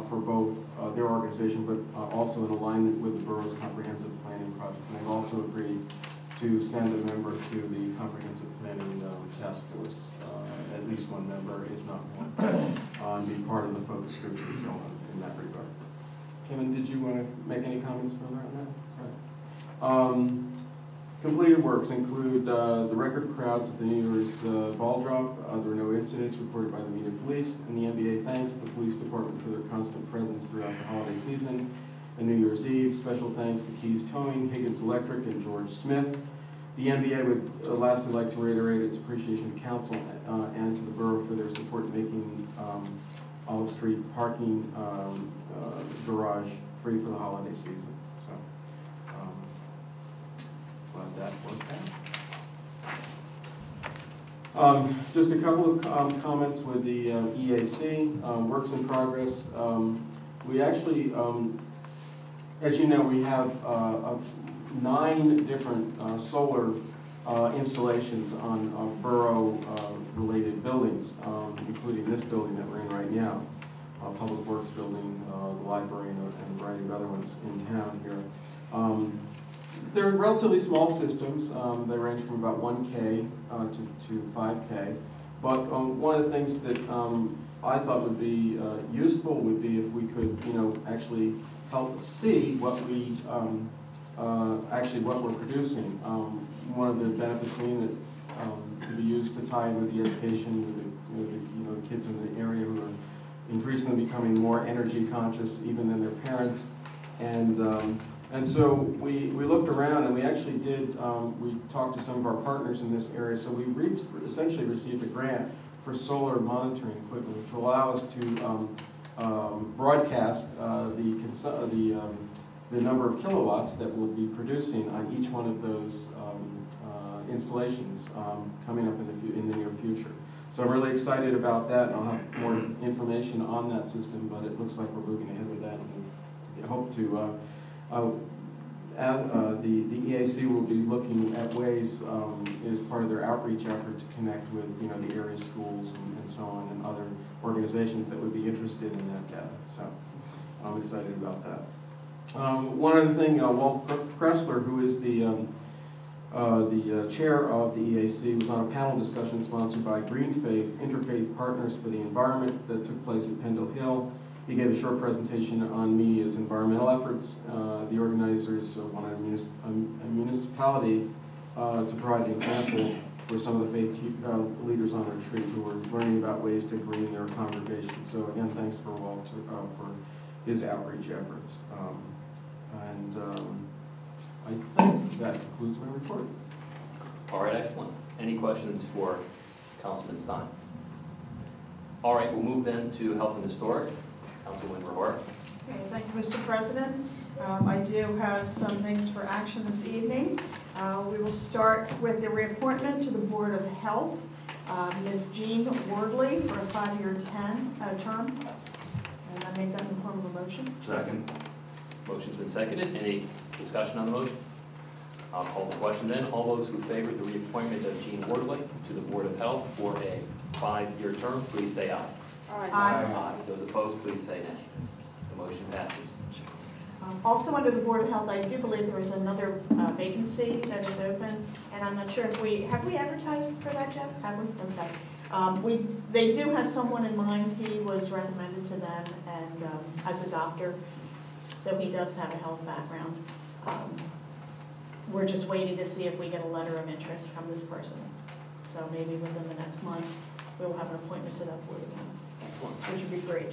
for both their organization, but also in alignment with the borough's comprehensive planning project. And they've also agreed to send a member to the comprehensive planning task force, at least one member, if not more, and be part of the focus groups and so on in that regard. Kevin, did you want to make any comments further on that? Sorry. Completed works include the record crowds at the New Year's ball drop. There were no incidents reported by the Media Police, and the NBA thanks the police department for their constant presence throughout the holiday season. And New Year's Eve, special thanks to Keys Towing, Higgins Electric, and George Smith. The NBA would lastly like to reiterate its appreciation to council and to the borough for their support in making Olive Street parking garage free for the holiday season. So, glad that worked out. Just a couple of comments with the EAC, works in progress. We actually, as you know, we have 9 different solar installations on borough-related buildings, including this building that we're in right now, Public Works building, the library, and a variety of other ones in town here. They're relatively small systems. They range from about 1K to 5K. But one of the things that I thought would be useful would be if we could, actually help see what we what we're producing. One of the benefits being that to be used to tie in with the education with the kids in the area who are increasingly becoming more energy conscious even than their parents. And so we looked around and we actually did, we talked to some of our partners in this area, so we essentially received a grant for solar monitoring equipment, which will allow us to broadcast the number of kilowatts that we'll be producing on each one of those installations coming up in the near future. So I'm really excited about that, and I'll have more information on that system, but it looks like we're moving ahead with that, and we hope to the EAC will be looking at ways as part of their outreach effort to connect with the area schools and so on, and other organizations that would be interested in that data. So I'm excited about that. One other thing, Walt Kressler, who is the The chair of the EAC was on a panel discussion sponsored by Green Faith Interfaith Partners for the Environment that took place at Pendle Hill. He gave a short presentation on media's environmental efforts. The organizers wanted a municipality to provide an example for some of the faith leaders on retreat who were learning about ways to green their congregation. So again, thanks for Walt for his outreach efforts. I think that concludes my report. All right, excellent. Any questions for Councilman Stein? All right, we'll move then to Health and Historic. Councilwoman Rehora. Okay, thank you, Mr. President. I do have some things for action this evening. We will start with the reappointment to the Board of Health, Ms. Jean Wardley for a 5-year term. And I make that in the form of a motion. Second. Motion's been seconded. Any discussion on the motion? I'll call the question then. All those who favor the reappointment of Jean Wardley to the Board of Health for a 5-year term, please say aye. Aye. Aye. Those opposed, please say nay. The motion passes. Also under the Board of Health, I do believe there is another vacancy that is open, and I'm not sure if have we advertised for that, Jeff? Have we? Okay. They do have someone in mind. He was recommended to them and as a doctor, so he does have a health background. We're just waiting to see if we get a letter of interest from this person. So maybe within the next month, we will have an appointment to that board again. Excellent. Which would be great.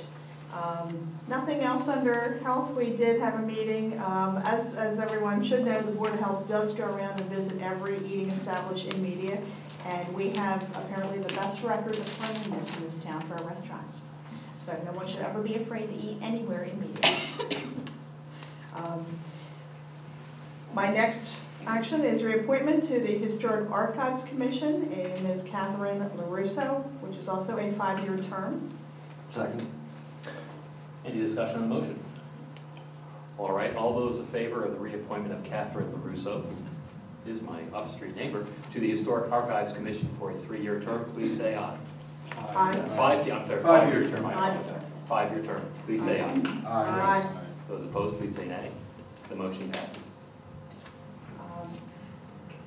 Nothing else under health. We did have a meeting. As everyone should know, the Board of Health does go around and visit every eating establishment in media, and we have apparently the best record of cleanliness in this town for our restaurants. So no one should ever be afraid to eat anywhere in media. My next action is reappointment to the Historic Archives Commission, Ms. Catherine LaRusso, which is also a 5-year term. Second. Any discussion on the motion? All right, all those in favor of the reappointment of Catherine LaRusso, who is my upstreet neighbor, to the Historic Archives Commission for a 3-year term, please say aye. Aye. 5-year term. Aye. 5-year term, please say aye. Aye. Those opposed, please say nay. The motion passes.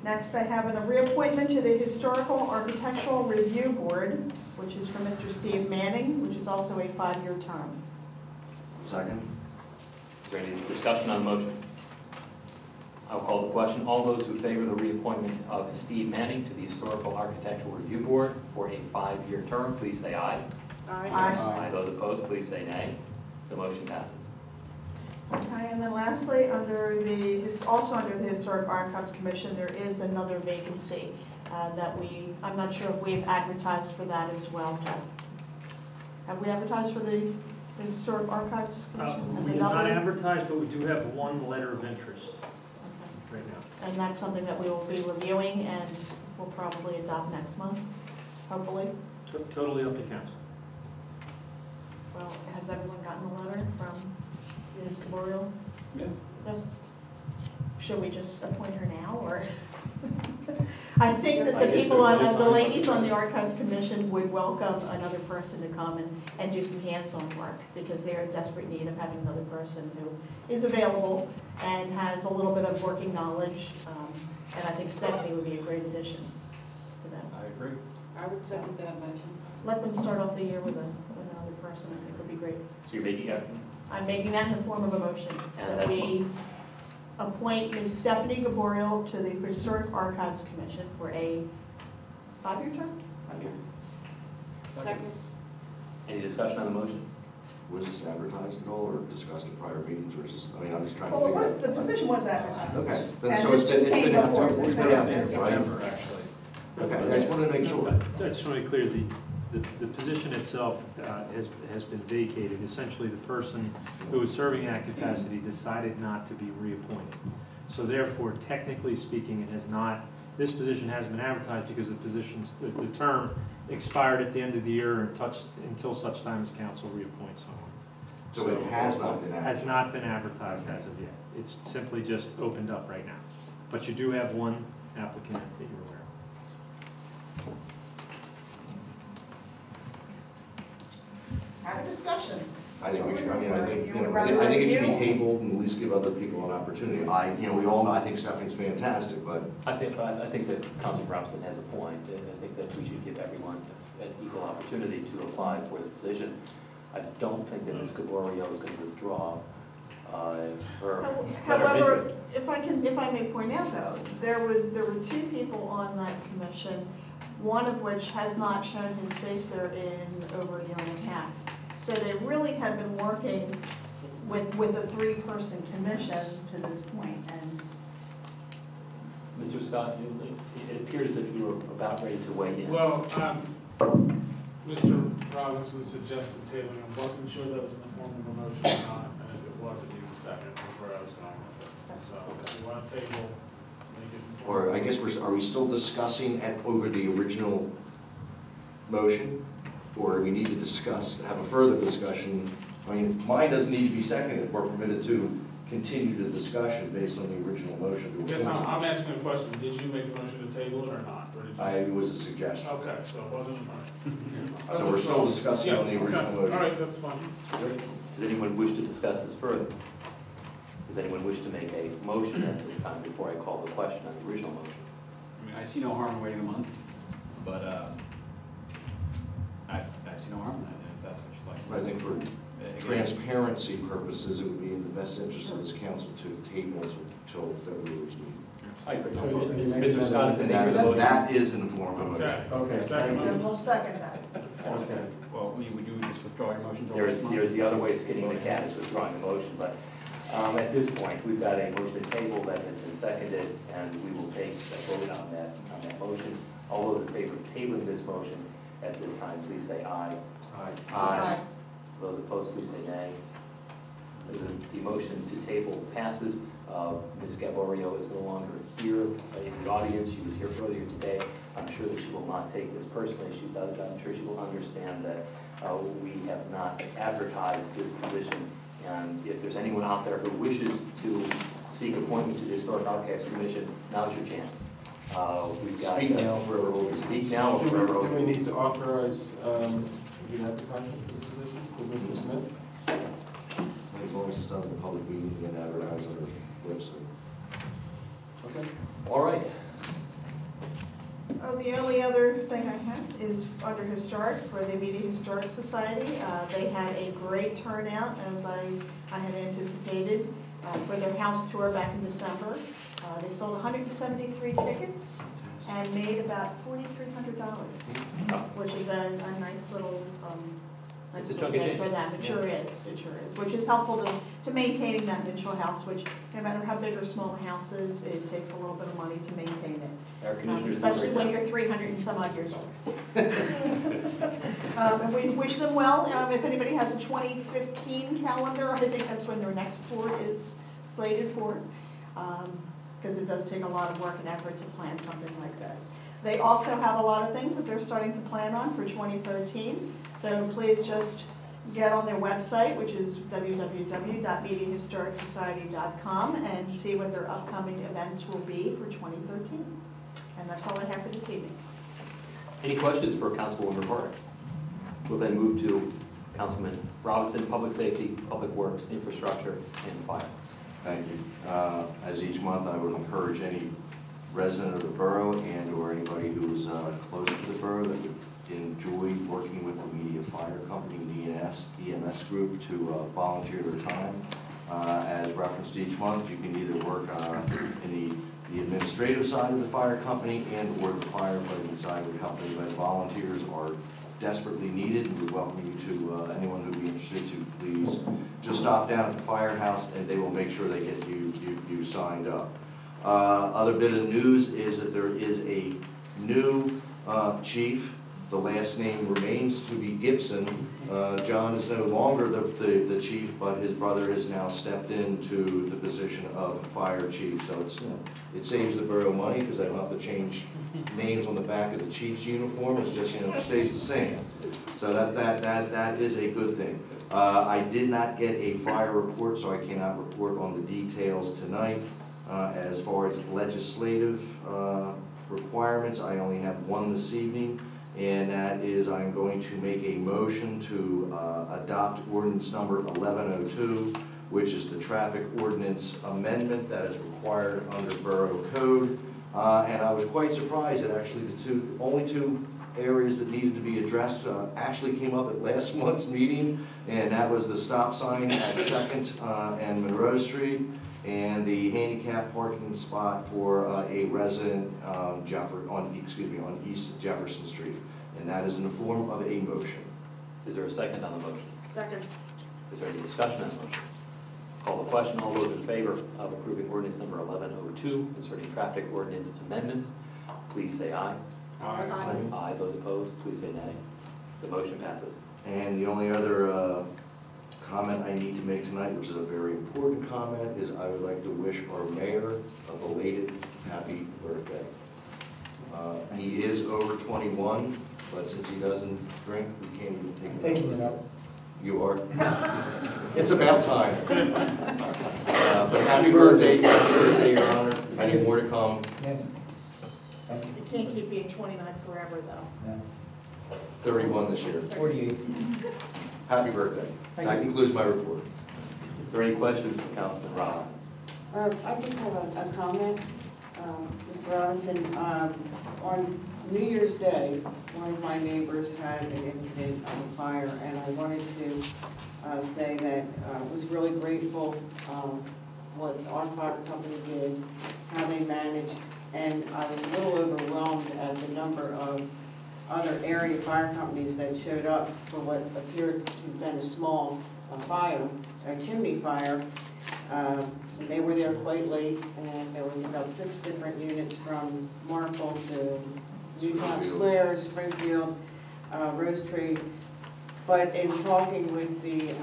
Next, I have a reappointment to the Historical Architectural Review Board, which is for Mr. Steve Manning, which is also a 5-year term. Second. Is there any discussion on the motion? I'll call the question. All those who favor the reappointment of Steve Manning to the Historical Architectural Review Board for a 5-year term, please say aye. Aye. Aye. Those opposed, please say nay. The motion passes. Okay, and then lastly, also under the Historic Archives Commission, there is another vacancy that I'm not sure if we've advertised for that as well, Jeff. Have we advertised for the Historic Archives Commission? We did not advertise, but we do have one letter of interest right now. And that's something that we will be reviewing and we'll probably adopt next month, hopefully. Totally up to council. Well, has everyone gotten a letter from Ms. Borough? Yes. Yes. Should we just appoint her now, or? I think that the ladies on the Archives Commission would welcome another person to come and do some hands-on work, because they are in desperate need of having another person who is available and has a little bit of working knowledge. And I think Stephanie would be a great addition to them. I agree. I would second that motion. Let them start off the year with another person. I think would be great. So you're making a I'm making that in the form of a motion, And that that we appoint Ms. Stephanie Gaboriel to the Historic Archives Commission for a 5-year term? Second. Any discussion on the motion? Was this advertised at all or discussed at prior meetings versus, I'm just trying to Well, figure out. the position was advertised. Okay. And So this just came before. it's been out there, right? Actually. Okay, I just wanted to make sure. I just want to be clear, the position itself has been vacated. Essentially, the person who was serving in that capacity decided not to be reappointed. So therefore, technically speaking, it has not, this position hasn't been advertised because the term expired at the end of the year until such time as council reappoints someone. So it has not been Has not been advertised as of yet. It's simply just opened up right now. But you do have one applicant that you're aware of. Have a discussion. I think we should, I mean, I think, You you know, would rather I think it should be review? tabled and at least give other people an opportunity. We all know, I think Stephanie's fantastic, but I think that Councilman Robinson has a point, and I think that we should give everyone an equal opportunity to apply for the position. I don't think that Ms. Gaborio is going to withdraw her letter of However, interest. if I may point out though, there were two people on that commission, one of which has not shown his face there in over a year and a half. So they really have been working with a three-person commission to this point, and Mr. Scott, it appears as if you were about ready to weigh in. Well, Mr. Robinson suggested tabling. I wasn't sure that was in the form of a motion or not, and if it was, it needs a second. That's where I was going with it. So if you want to table, make it. or I guess are we still discussing over the original motion? Or we need to have a further discussion? I mean, mine doesn't need to be seconded. We're permitted to continue the discussion based on the original motion. Yes, I'm asking a question. Did you make a motion to table it or not? Or did you? It was a suggestion. Okay, so it wasn't a So we're still discussing on the original okay. motion. All right, that's fine. Does anyone wish to discuss this further? Does anyone wish to make a motion at this time before I call the question on the original motion? I mean, I see no harm in waiting a month, but I see no harm in that, if that's what you'd like. I think for transparency purposes, it would be in the best interest of this council to table until February's meeting. I agree. So you make Mr. that- Scott, if the And maker's motion. that is in the form of a motion. Okay. Okay, Second. thank then you. we'll second that. Okay. Well, would you just withdraw your motion? till There's next month? the other way of skinning the cat is withdrawing the motion, but at this point, we've got a motion to table that has been seconded, and we will take a vote on that motion. All those in favor of tabling this motion at this time, please say aye. Aye. Aye. Those opposed, please say nay. The motion to table passes. Ms. Gaborio is no longer here in the audience. She was here earlier today. I'm sure that she will not take this personally. I'm sure she will understand that we have not advertised this position. And if there's anyone out there who wishes to seek appointment to the Historic Archives Commission, now's your chance. We've got, Speak now, forever hold. Speak now or Do forever hold. we need to authorize the advertisement for the position with Mr. Smith? As long as it's done in a public meeting and advertised on our website. Okay. All right. Oh, the only other thing I have is under Historic for the Immediate Historic Society. They had a great turnout, as I had anticipated, for their house tour back in December. They sold 173 tickets and made about $4,300, which is a nice little, nice It's a little chunk of thing for change. them. It sure is, which is helpful to maintaining that Mitchell house, which no matter how big or small the house is, it takes a little bit of money to maintain it. Air conditioners. Especially when you're 300 and some odd years old. And we wish them well. If anybody has a 2015 calendar, I think that's when their next tour is slated for. Because it does take a lot of work and effort to plan something like this. They also have a lot of things that they're starting to plan on for 2013. So please just get on their website, which is www.mediahistoricsociety.com, and see what their upcoming events will be for 2013. And that's all I have for this evening. Any questions for Councilwoman Park? We'll then move to Councilman Robinson, Public Safety, Public Works, Infrastructure, and Fire. Thank you. As each month, I would encourage any resident of the borough and or anybody who's close to the borough that would enjoy working with the Media Fire Company, the EMS group, to volunteer their time. As referenced each month, you can either work in the administrative side of the fire company and or the firefighting side of the company, but volunteers are desperately needed, and we welcome you to, anyone who'd be interested to please just stop down at the firehouse and they will make sure they get you signed up. Other bit of news is that there is a new chief. The last name remains to be Gibson. John is no longer the chief, but his brother has now stepped into the position of fire chief. So it saves the borough money because they don't have to change names on the back of the chief's uniform. It's just, it stays the same. So that is a good thing. I did not get a fire report, so I cannot report on the details tonight. As far as legislative requirements, I only have one this evening, and that is I'm going to make a motion to adopt ordinance number 1102, which is the traffic ordinance amendment that is required under Borough Code. And I was quite surprised that actually the only two areas that needed to be addressed actually came up at last month's meeting, and that was the stop sign at 2nd and Monroe Street, and the handicap parking spot for a resident on East Jefferson Street. And that is in the form of a motion. Is there a second on the motion? Second. Is there any discussion on the motion? Call the question. All those in favor of approving ordinance number 1102, concerning traffic ordinance amendments, please say aye. Aye. Aye. Those opposed, please say nay. The motion passes. And the only other comment I need to make tonight, which is a very important comment, is I would like to wish our mayor a belated happy birthday. He is over 21, but since he doesn't drink, we can't even take it. Taking it up. You are? It's about time. But happy birthday, Your Honor. Many more to come. Yes. Thank you. You can't keep being 29 forever, though. Yeah. 31 this year. 48. Happy birthday. Thank That you. concludes my report. Is there any questions for Councilman Robinson? I just have a comment, Mr. Robinson. On New Year's Day, one of my neighbors had an incident of a fire, and I wanted to say that I was really grateful what our fire company did, how they managed, and I was a little overwhelmed at the number of other area fire companies that showed up for what appeared to have been a small fire, a chimney fire. They were there quite late, and there was about 6 different units from Marple to Newtown Square, Springfield, Rose Tree. But in talking with the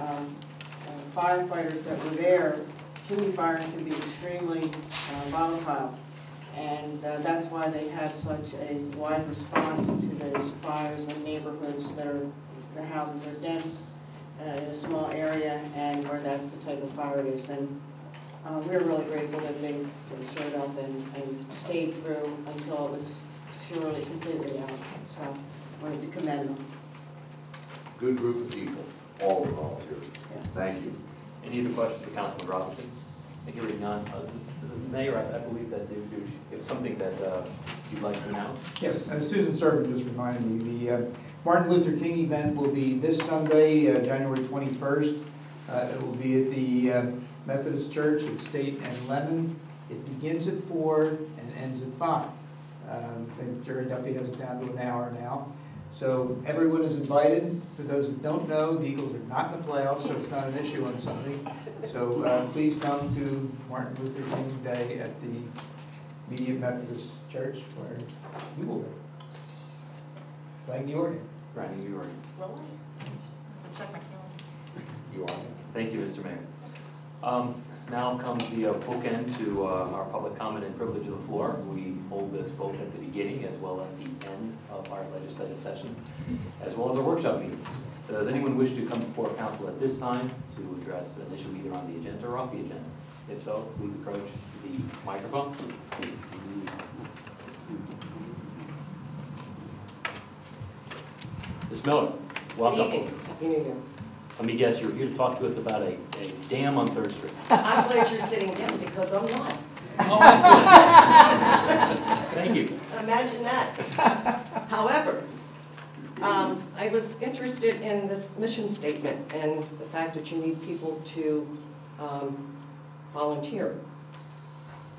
firefighters that were there, chimney fires can be extremely volatile. And that's why they have such a wide response to those fires in neighborhoods that the houses are dense in a small area, and where that's the type of fire it is. And we're really grateful that they showed up and stayed through until it was surely completely out. So I wanted to commend them. Good group of people, all the volunteers. Yes. Thank you. Any other questions for Councilman Robinson? Hearing none. Mayor, I believe that you have something that you'd like to announce. Yes, Susan Servant just reminded me, the Martin Luther King event will be this Sunday, January 21st. It will be at the Methodist Church at State and Lemon. It begins at 4 and ends at 5. I think Jerry Duffy has it down to an hour now. So everyone is invited. For those that don't know, the Eagles are not in the playoffs, so it's not an issue on Sunday. So please come to Martin Luther King Day at the Media Methodist Church, where you will be playing the organ. Right, you are. Well, nice. Check my calendar. You are. Thank you, Mr. Mayor. Now comes the bookend to our public comment and privilege of the floor. We hold this both at the beginning as well as the end of our legislative sessions, as well as our workshop meetings. Does anyone wish to come before council at this time to address an issue either on the agenda or off the agenda? If so, please approach the microphone. Ms. Miller, welcome. Good evening. Happy New Year. Let me guess, you're here to talk to us about a dam on 3rd Street. I'm glad you're sitting down because I'm not. Oh, I see. Thank you. Imagine that. However, I was interested in this mission statement and the fact that you need people to volunteer.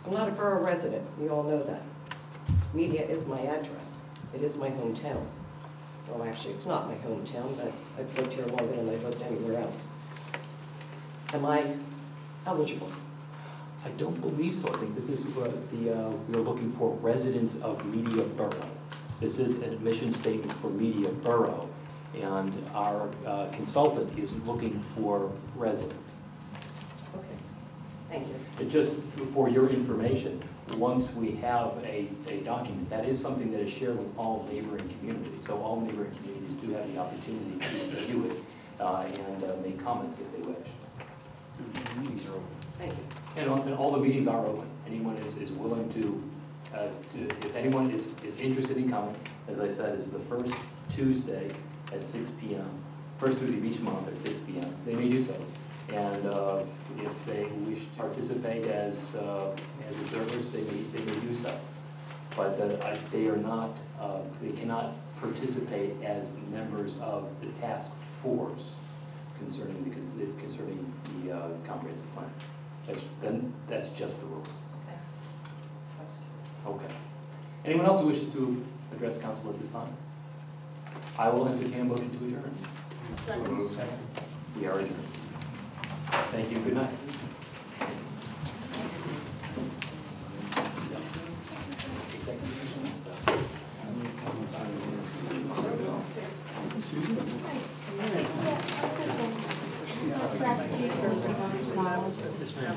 I'm not a borough resident, you all know that. Media is my address. It is my hometown. Well, actually, it's not my hometown, but I've lived here longer than I've lived anywhere else. Am I eligible? I don't believe so. I think this is we're looking for residents of Media Borough. This is an admission statement for Media Borough, and our consultant is looking for residents. Okay, thank you. And just for your information, once we have a document, that is something that is shared with all neighboring communities. So all neighboring communities do have the opportunity to review it and make comments if they wish. Meetings are open. Thank you. And all the meetings are open. Anyone is willing to if anyone is interested in coming, as I said, is the first Tuesday at 6 p.m. First Tuesday of each month at 6 p.m. They may do so. And if they wish to participate as observers, they may do so. But they are not, they cannot participate as members of the task force concerning the comprehensive plan. That's just the rules. Okay. Anyone else who wishes to address council at this time? I will entertain a motion to adjourn. Second. We are adjourned. Thank you. Good night. Yes, ma'am.